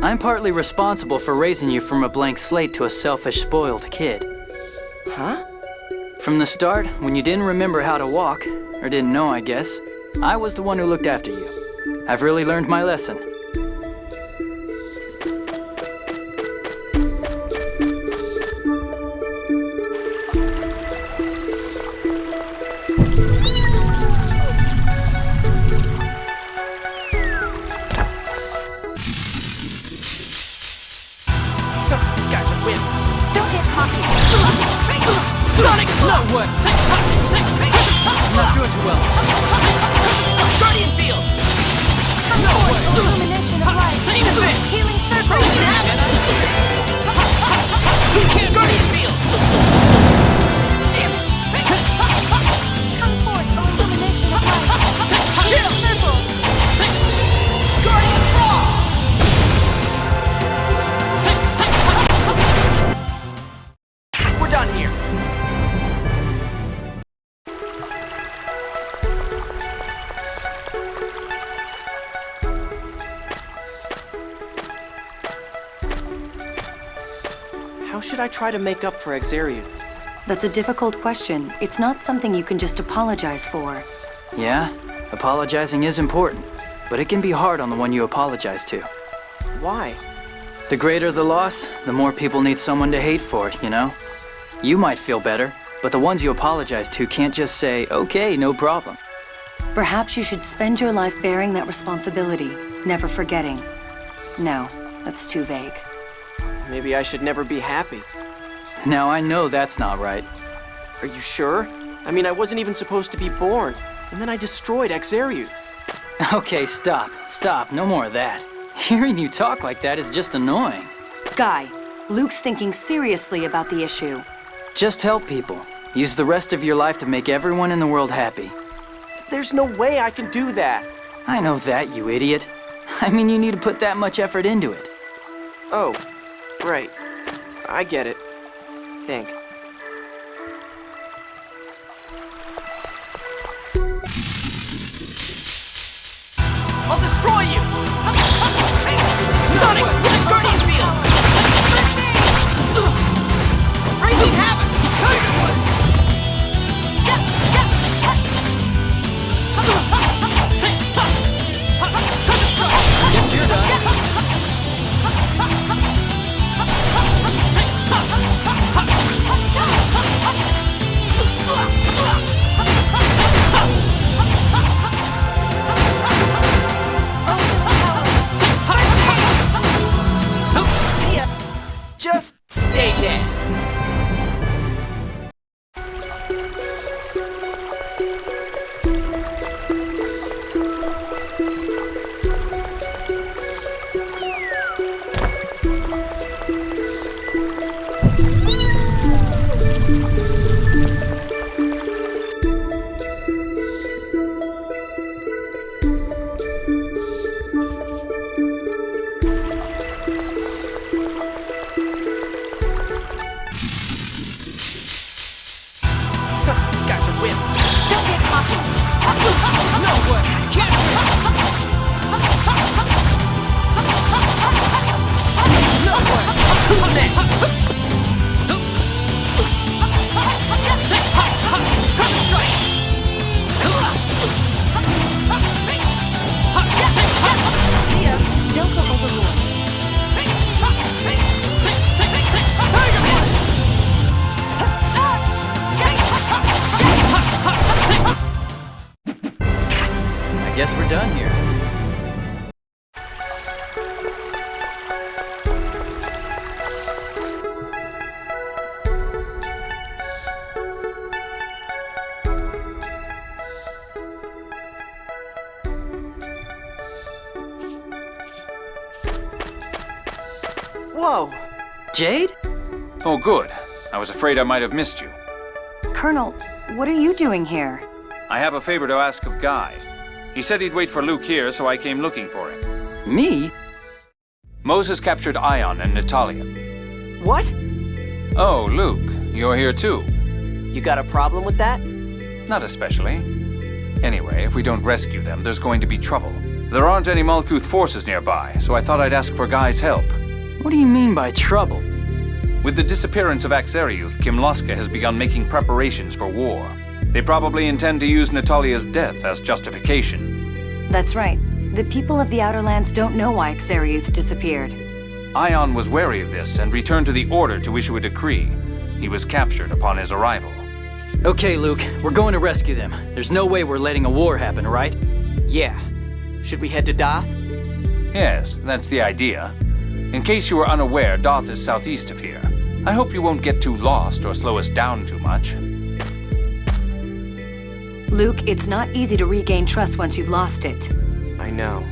I'm partly responsible for raising you from a blank slate to a selfish, spoiled kid. Huh? From the start, when you didn't remember how to walk, or didn't know, I guess, I was the one who looked after you. I've really learned my lesson. These guys are whips. Don't get cocky. Sonic! No way! I'm not doing too well. Guardian Field! No way! Illumination of light. Even this! Healing circle. Raging Havoc! Guardian Field! Damn it! Come forth, illumination of light. Chill! Healing circle. Guardian Frost! We're done here. How should I try to make up for Exariuth? That's a difficult question. It's not something you can just apologize for. Yeah, apologizing is important, but it can be hard on the one you apologize to. Why? The greater the loss, the more people need someone to hate for it, you know? You might feel better, but the ones you apologize to can't just say, okay, no problem. Perhaps you should spend your life bearing that responsibility, never forgetting. No, that's too vague. Maybe I should never be happy. Now I know that's not right. Are you sure? I mean, I wasn't even supposed to be born, and then I destroyed Exariuth. Okay, stop, no more of that. Hearing you talk like that is just annoying. Guy, Luke's thinking seriously about the issue. Just help people. Use the rest of your life to make everyone in the world happy. There's no way I can do that. I know that, you idiot. I mean, you need to put that much effort into it. Oh, right. I get it. Think. I'll destroy you! Sonic! Guardian Field! Raging Havoc! Guess you're done. See ya. Just stay dead. These guys are whips. Don't get cocky. No way. Can't No way. Who's next? Turtle strike. See ya. Don't go overboard. Tiger Man. I guess we're done here. Hello. Jade? Oh, good. I was afraid I might have missed you. Colonel, what are you doing here? I have a favor to ask of Guy. He said he'd wait for Luke here, so I came looking for him. Me? Moses captured Ion and Natalia. What? Oh, Luke, you're here too. You got a problem with that? Not especially. Anyway, if we don't rescue them, there's going to be trouble. There aren't any Malkuth forces nearby, so I thought I'd ask for Guy's help. What do you mean by trouble? With the disappearance of Axariuth, Kimloska has begun making preparations for war. They probably intend to use Natalia's death as justification. That's right. The people of the Outer Lands don't know why Xariuth disappeared. Ion was wary of this and returned to the Order to issue a decree. He was captured upon his arrival. Okay, Luke, we're going to rescue them. There's no way we're letting a war happen, right? Yeah. Should we head to Doth? Yes, that's the idea. In case you were unaware, Doth is southeast of here. I hope you won't get too lost or slow us down too much. Luke, it's not easy to regain trust once you've lost it. I know.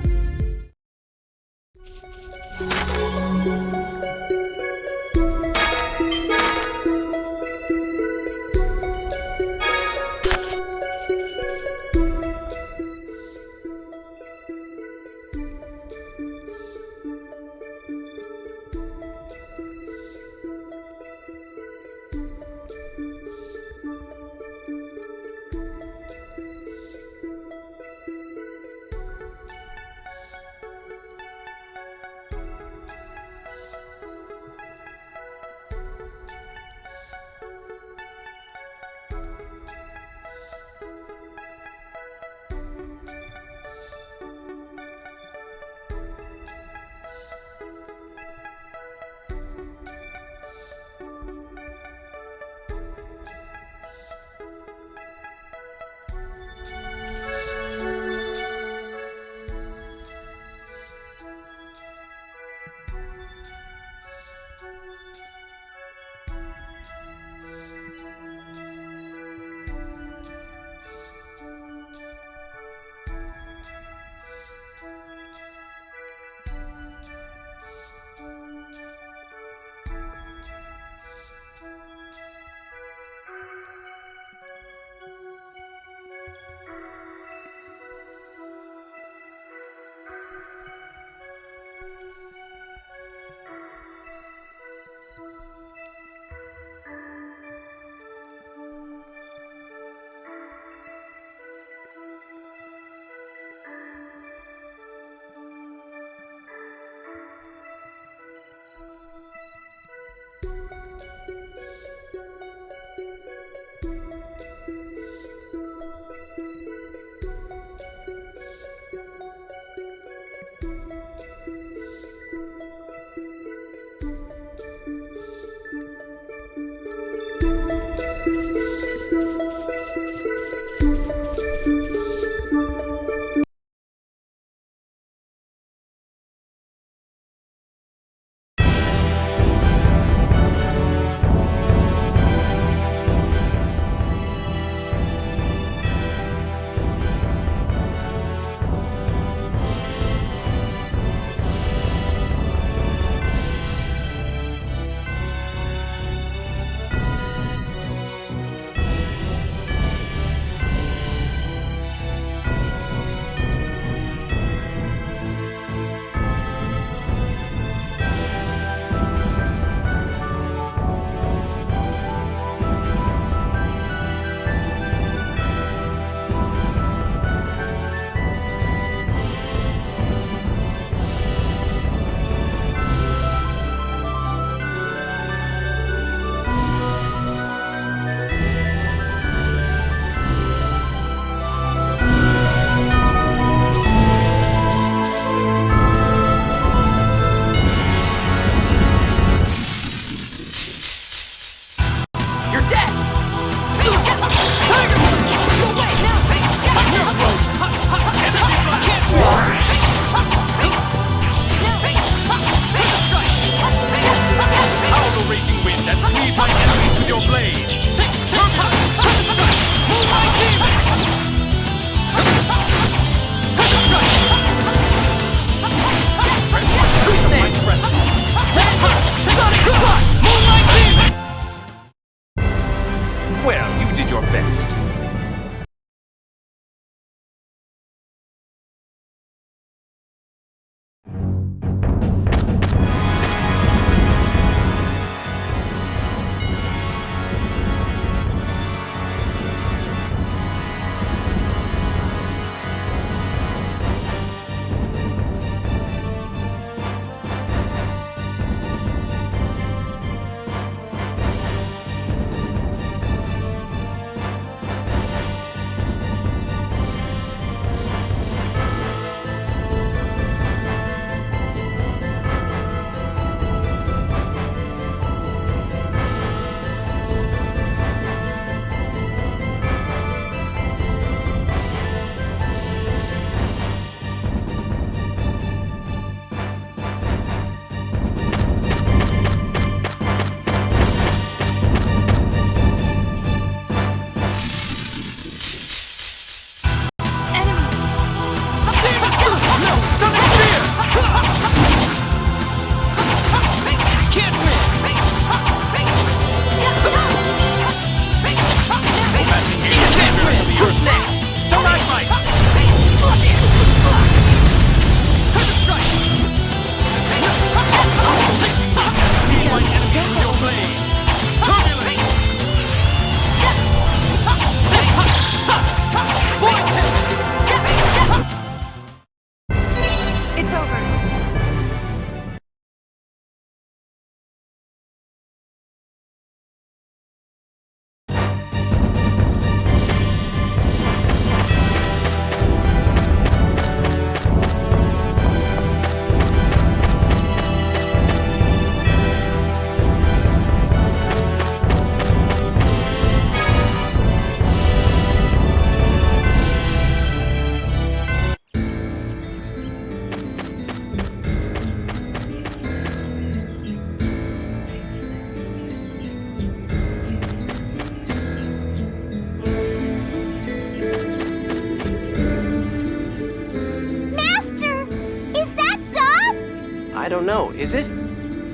I don't know, is it?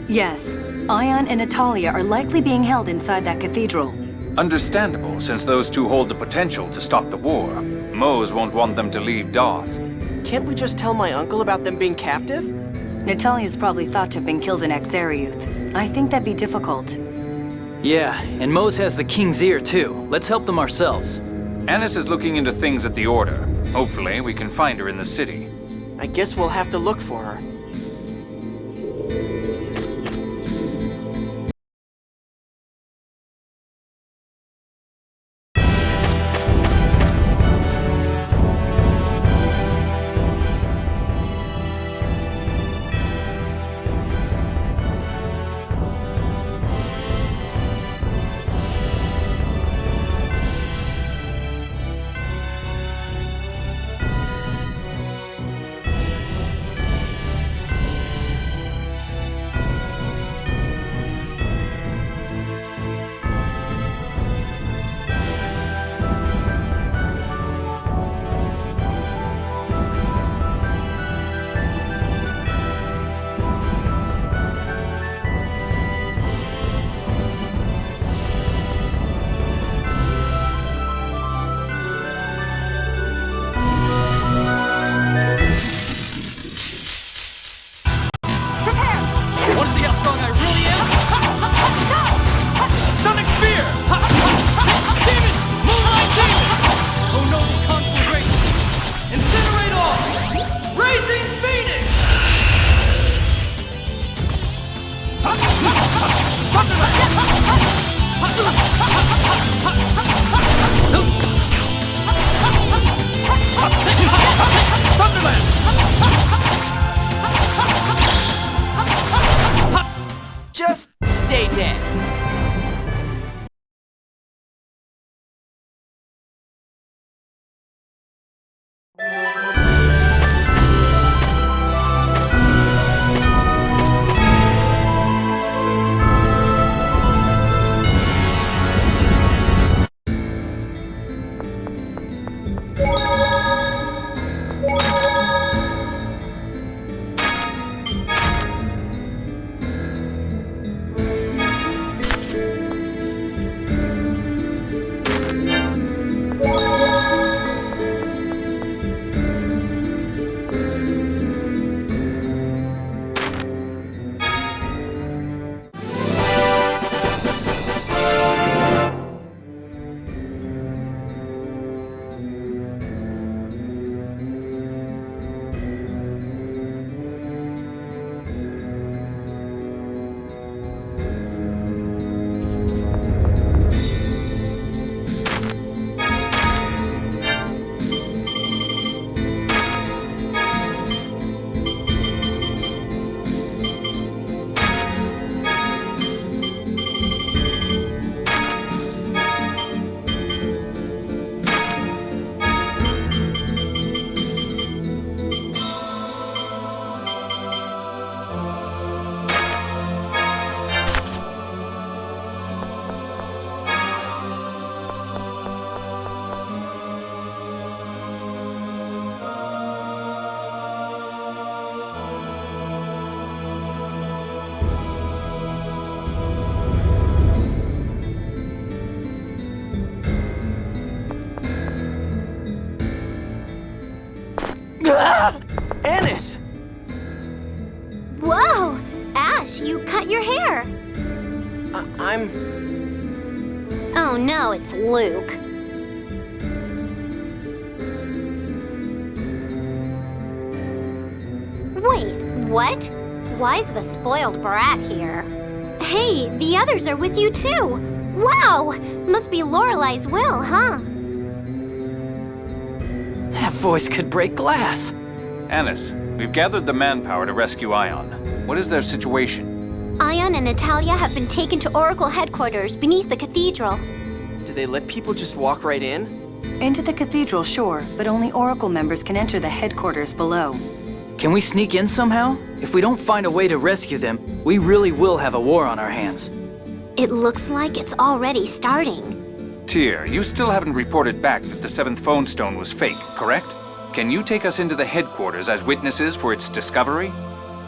Yes. Ion and Natalia are likely being held inside that cathedral. Understandable, since those two hold the potential to stop the war. Mose won't want them to leave Darth. Can't we just tell my uncle about them being captive? Natalia's probably thought to have been killed in Exariuth. I think that'd be difficult. Yeah, and Mose has the King's ear, too. Let's help them ourselves. Annis is looking into things at the Order. Hopefully, we can find her in the city. I guess we'll have to look for her. Just stay dead. Annis! Whoa! Ash, you cut your hair! I'm... Oh no, it's Luke. Wait, what? Why's the spoiled brat here? Hey, the others are with you too! Wow! Must be Lorelai's will, huh? That voice could break glass. Annis, we've gathered the manpower to rescue Ion. What is their situation? Ion and Natalia have been taken to Oracle headquarters beneath the cathedral. Do they let people just walk right in? Into the cathedral, sure, but only Oracle members can enter the headquarters below. Can we sneak in somehow? If we don't find a way to rescue them, we really will have a war on our hands. It looks like it's already starting. Tyr, you still haven't reported back that the 7th phone stone was fake, correct? Can you take us into the headquarters as witnesses for its discovery?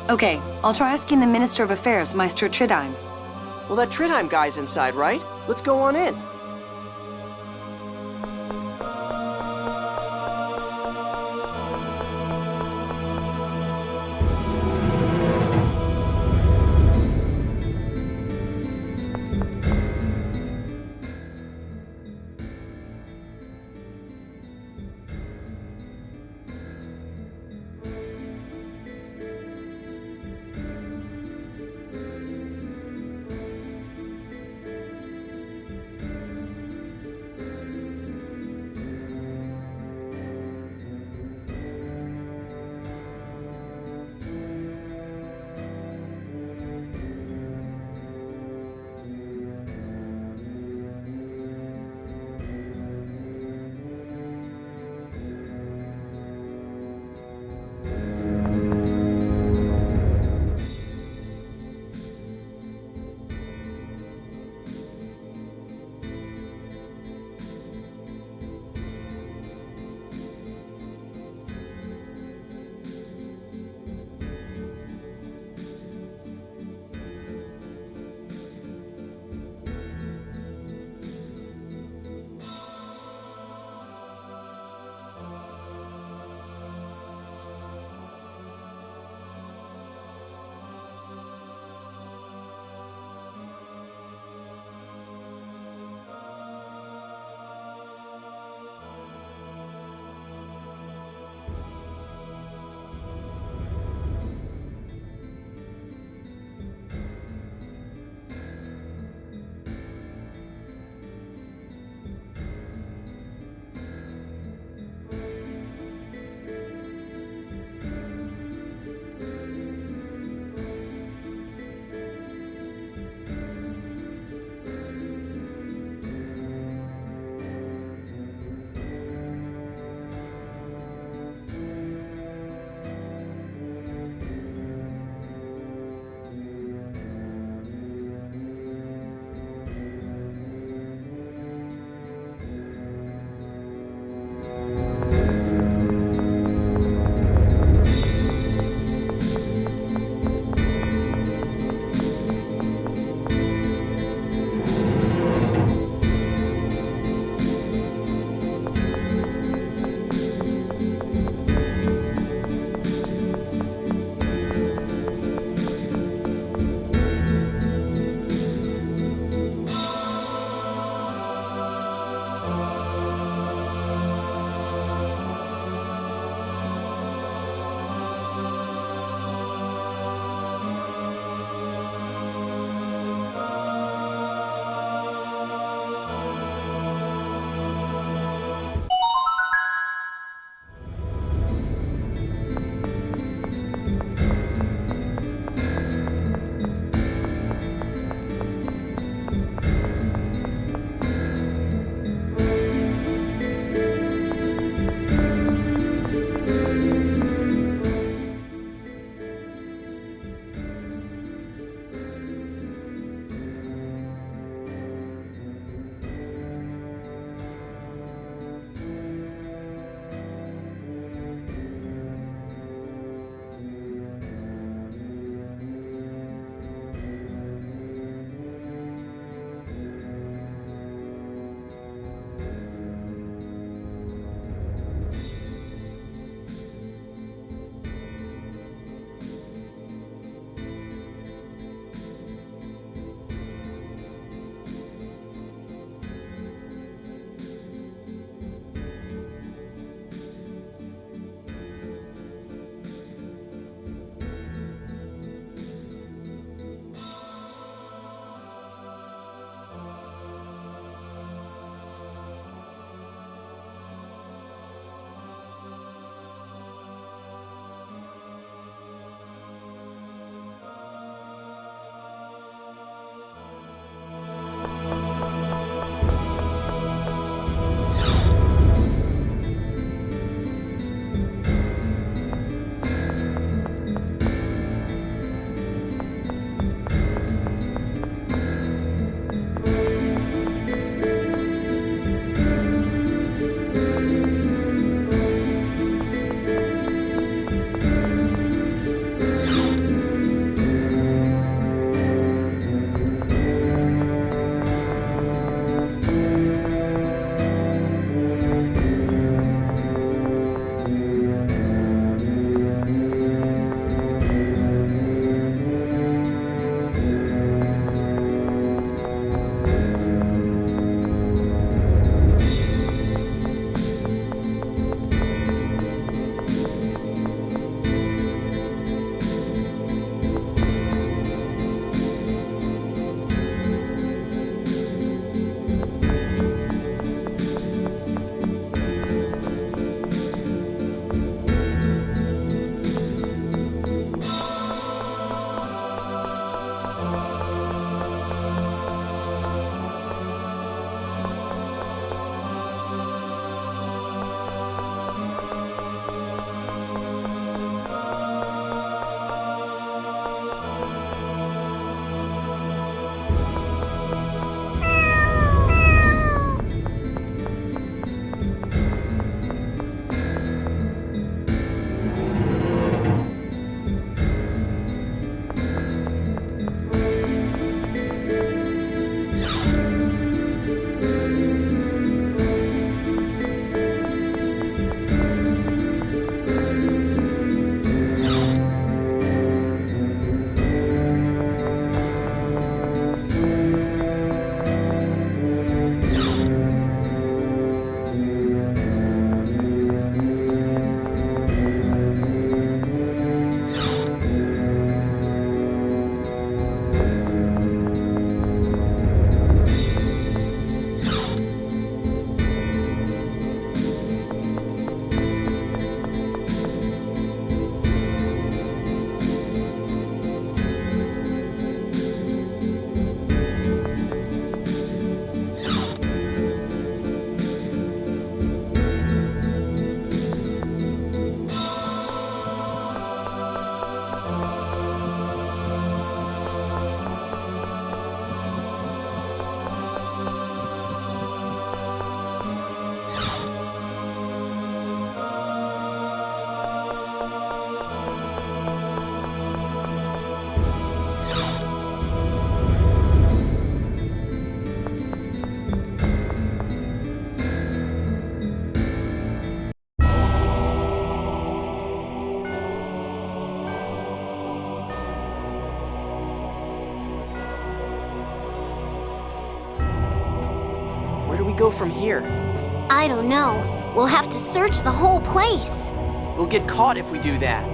Okay, I'll try asking the Minister of Affairs, Maestro Tridheim. Well, that Tridheim guy's inside, right? Let's go on in. we go from here? I don't know. We'll have to search the whole place. We'll get caught if we do that.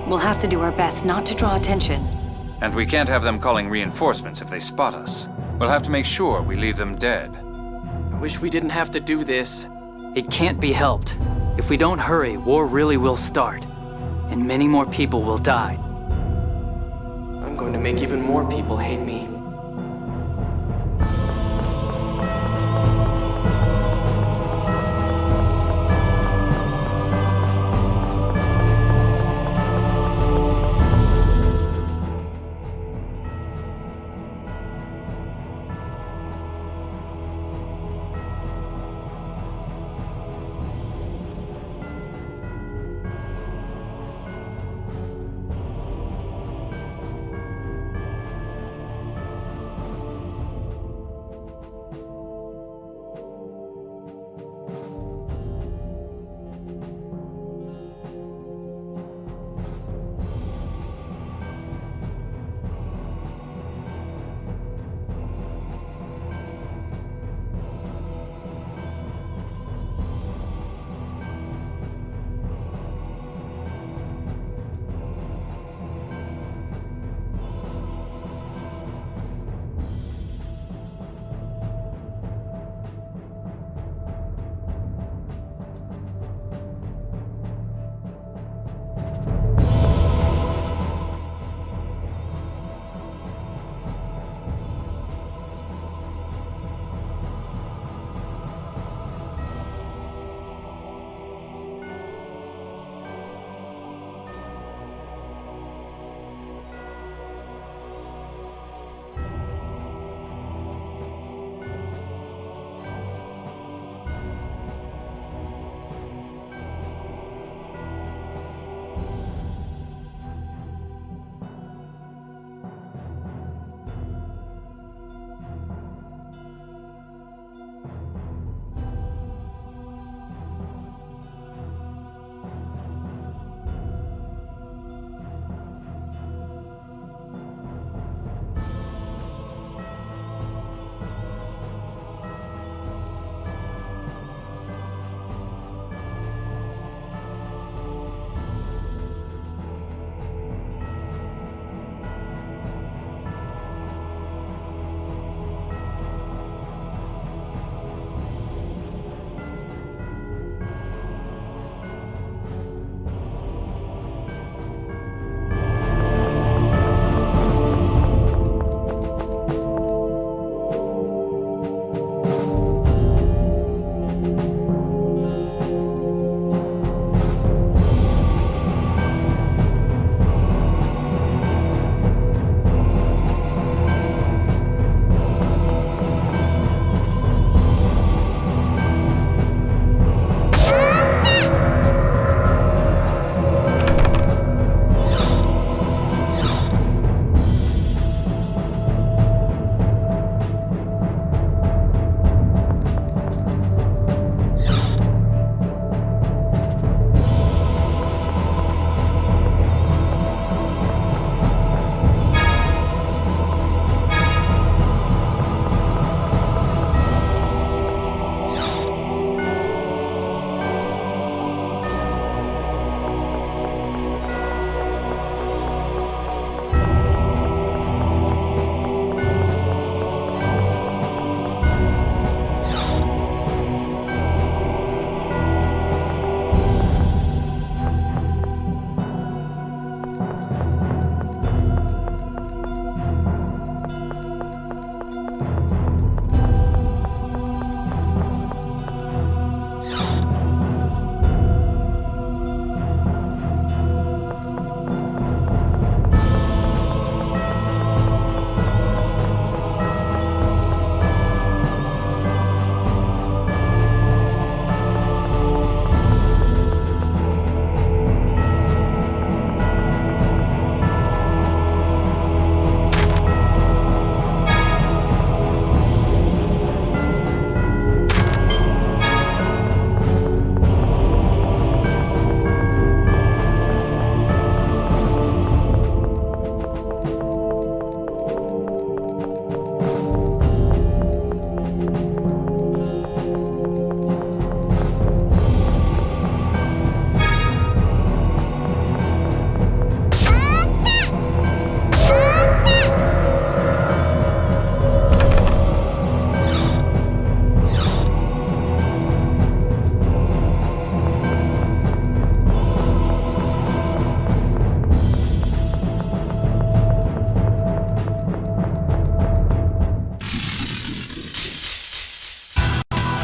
We'll have to do our best not to draw attention. And we can't have them calling reinforcements if they spot us. We'll have to make sure we leave them dead. I wish we didn't have to do this. It can't be helped. If we don't hurry, war really will start. And many more people will die. I'm going to make even more people hate me.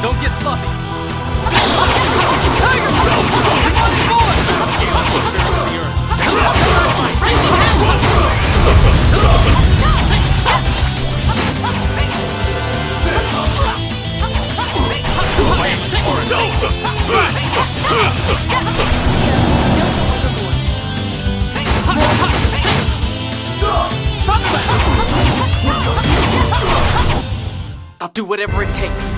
Don't get sloppy. Tiger! Demonic force! I'll do whatever it takes.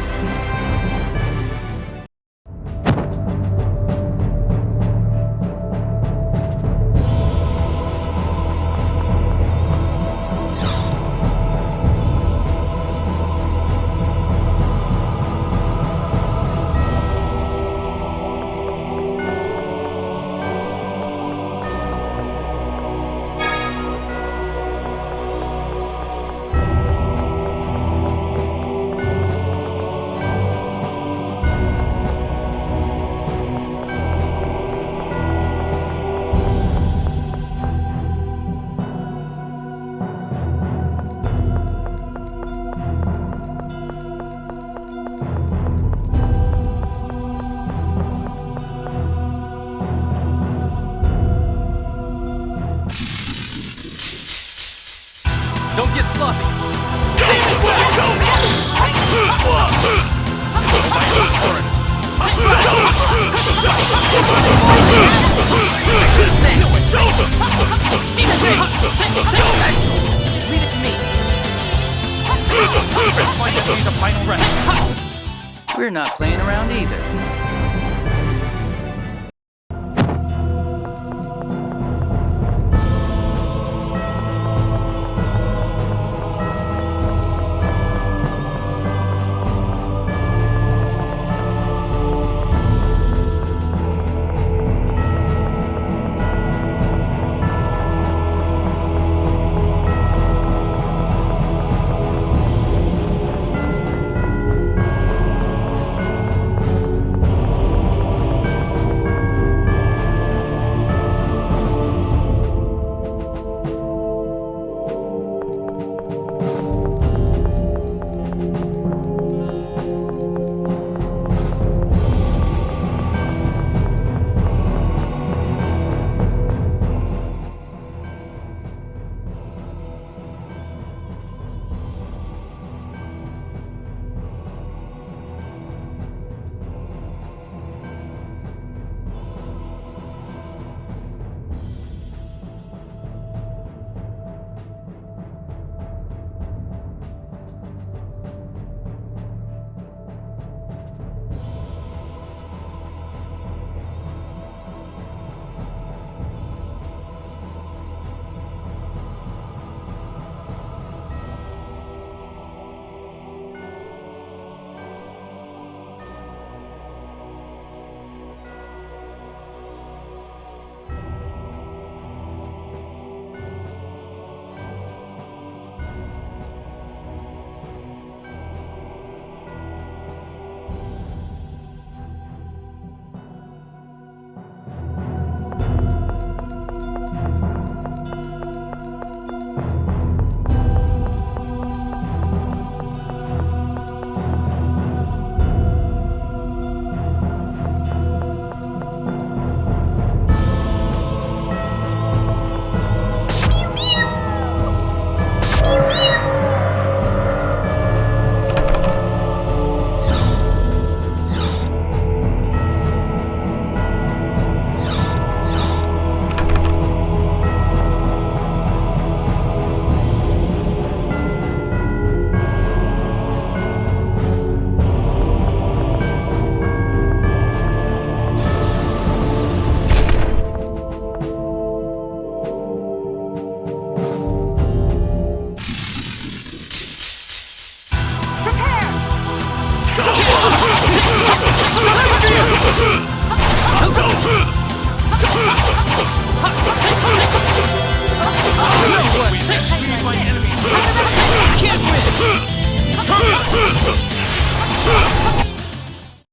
Don't get sloppy. Leave it to me. Use a final rest. We're not playing around either.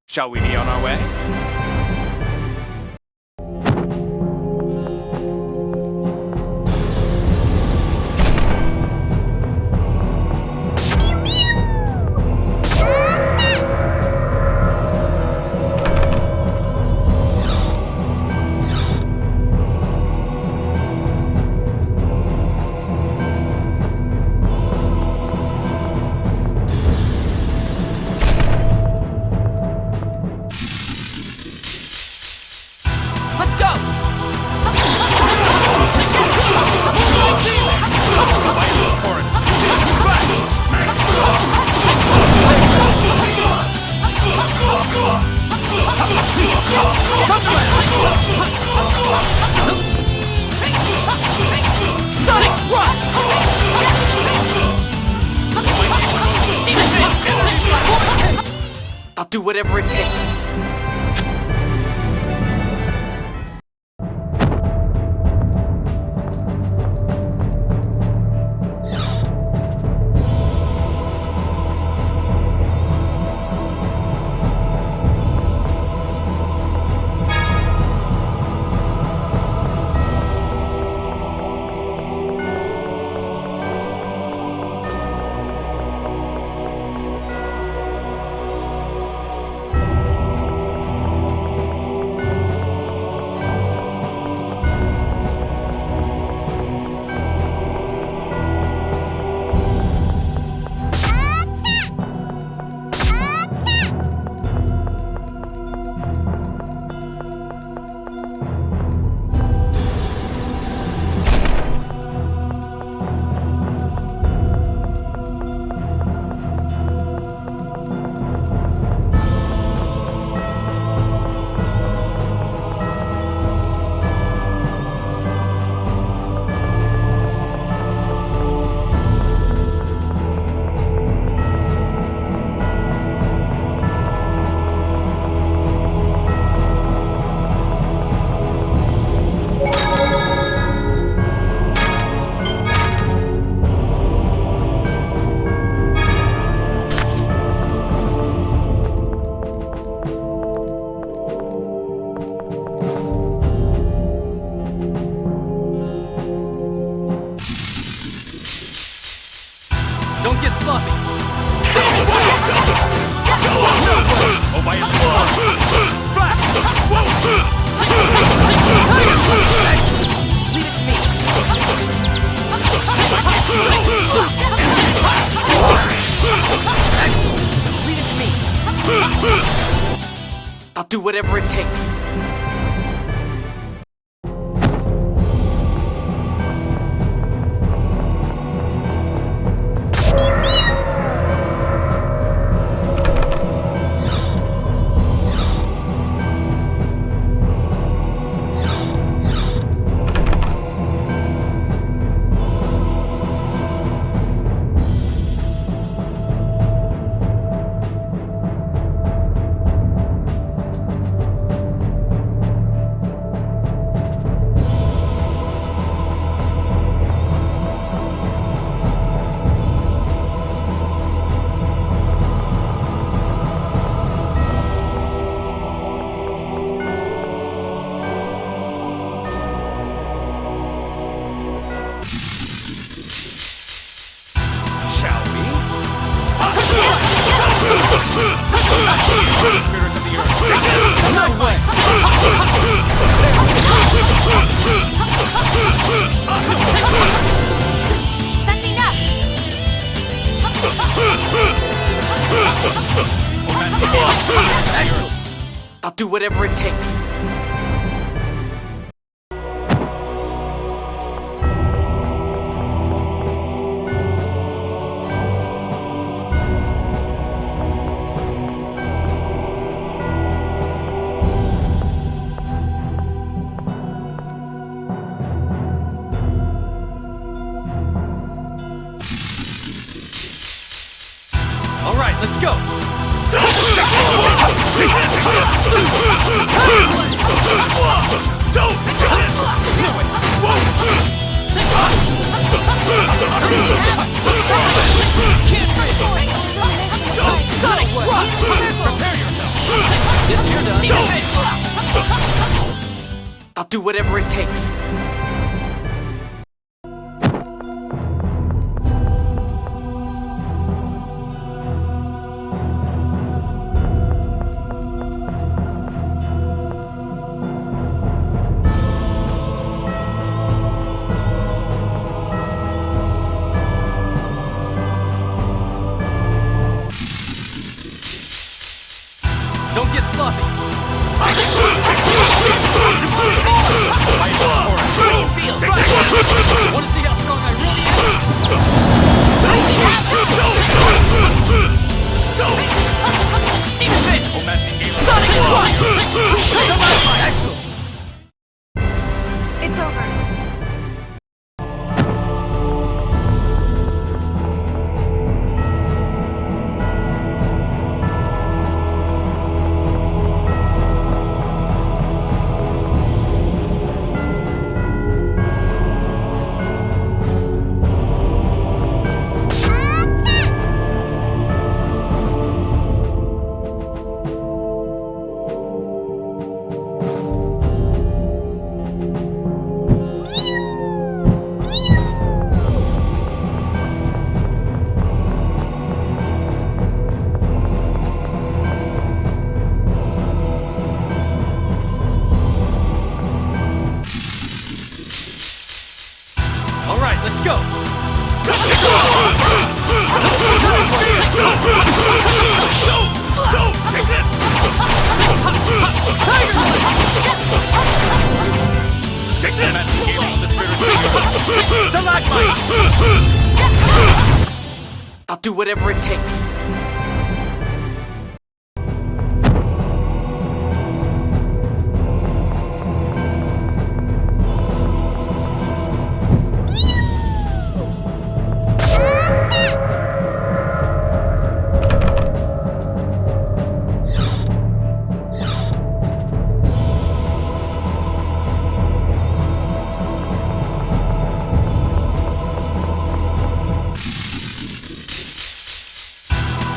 Shall we be on our way? do whatever it takes. Don't get sloppy. Oh, by Splash! Leave it to me. Excellent. Leave it to me. I'll do whatever it takes. Shall we? Spirit of the earth. No way! That's enough! Excellent. I'll do whatever it takes. All right, let's go. Sonic Thrust! Prepare yourself. This you're done. I'll do whatever it takes. Don't get sloppy. Radiant Field! Want to see how strong I really Demon Fist! am? Sonic Thrust! Excellent. It's over. do whatever it takes.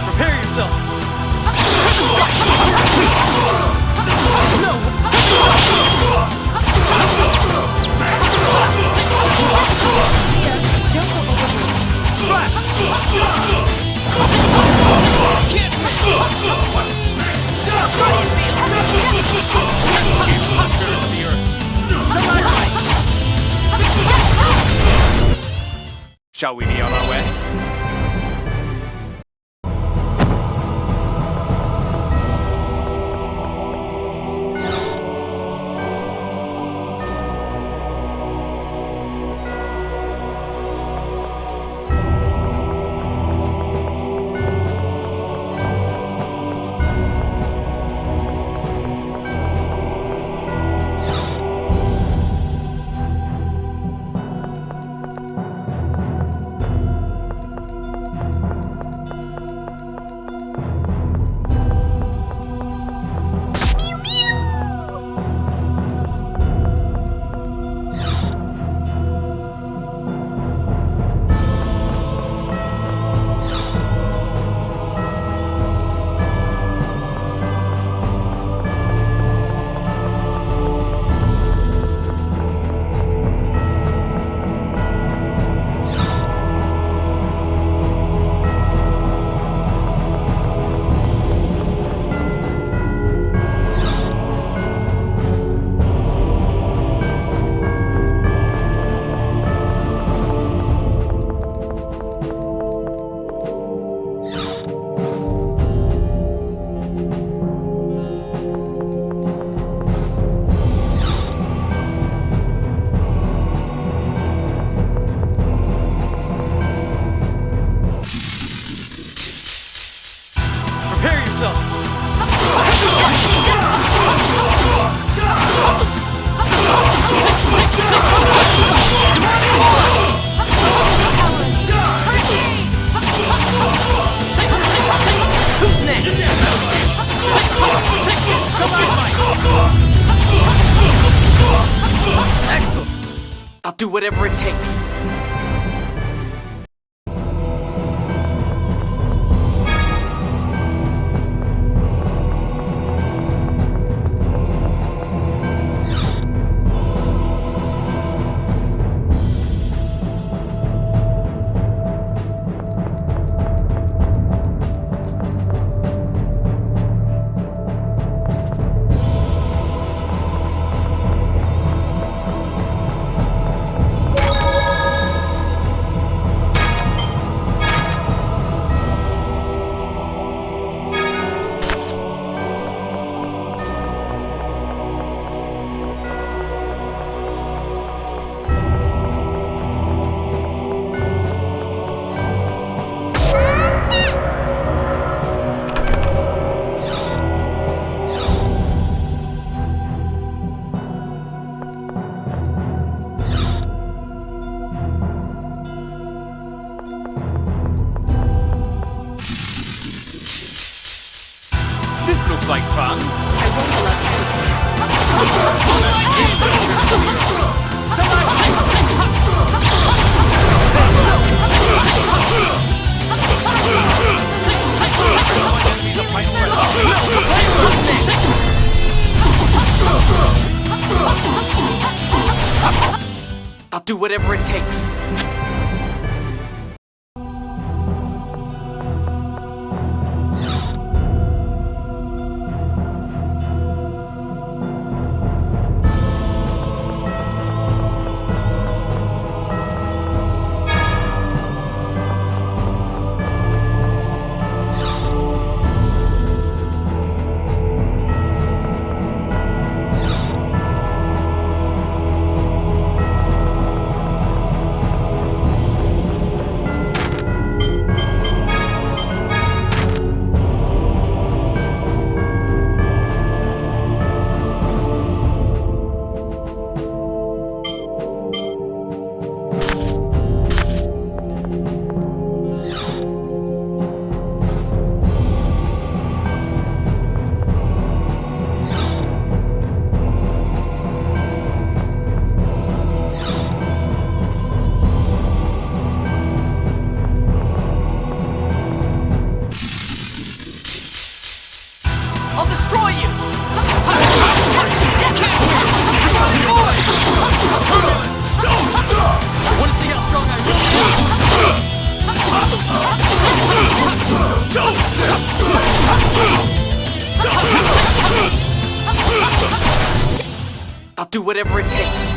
Prepare yourself! Shall we be on our way? Prepare yourself! Who's next? Excellent! I'll do whatever it takes. This looks like fun. I'll do whatever it takes. Want to see how strong I am? I'll do whatever it takes.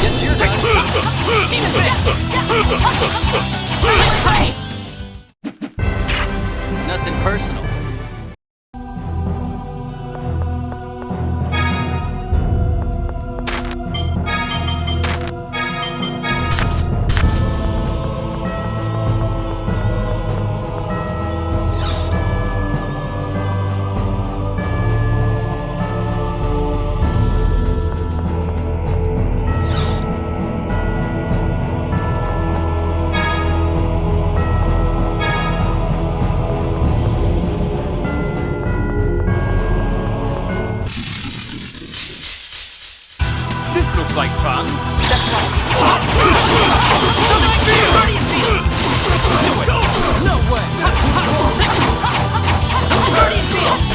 Yes, you're done. Demon Fist! Nothing personal. This looks like fun. No way! Guardian Field!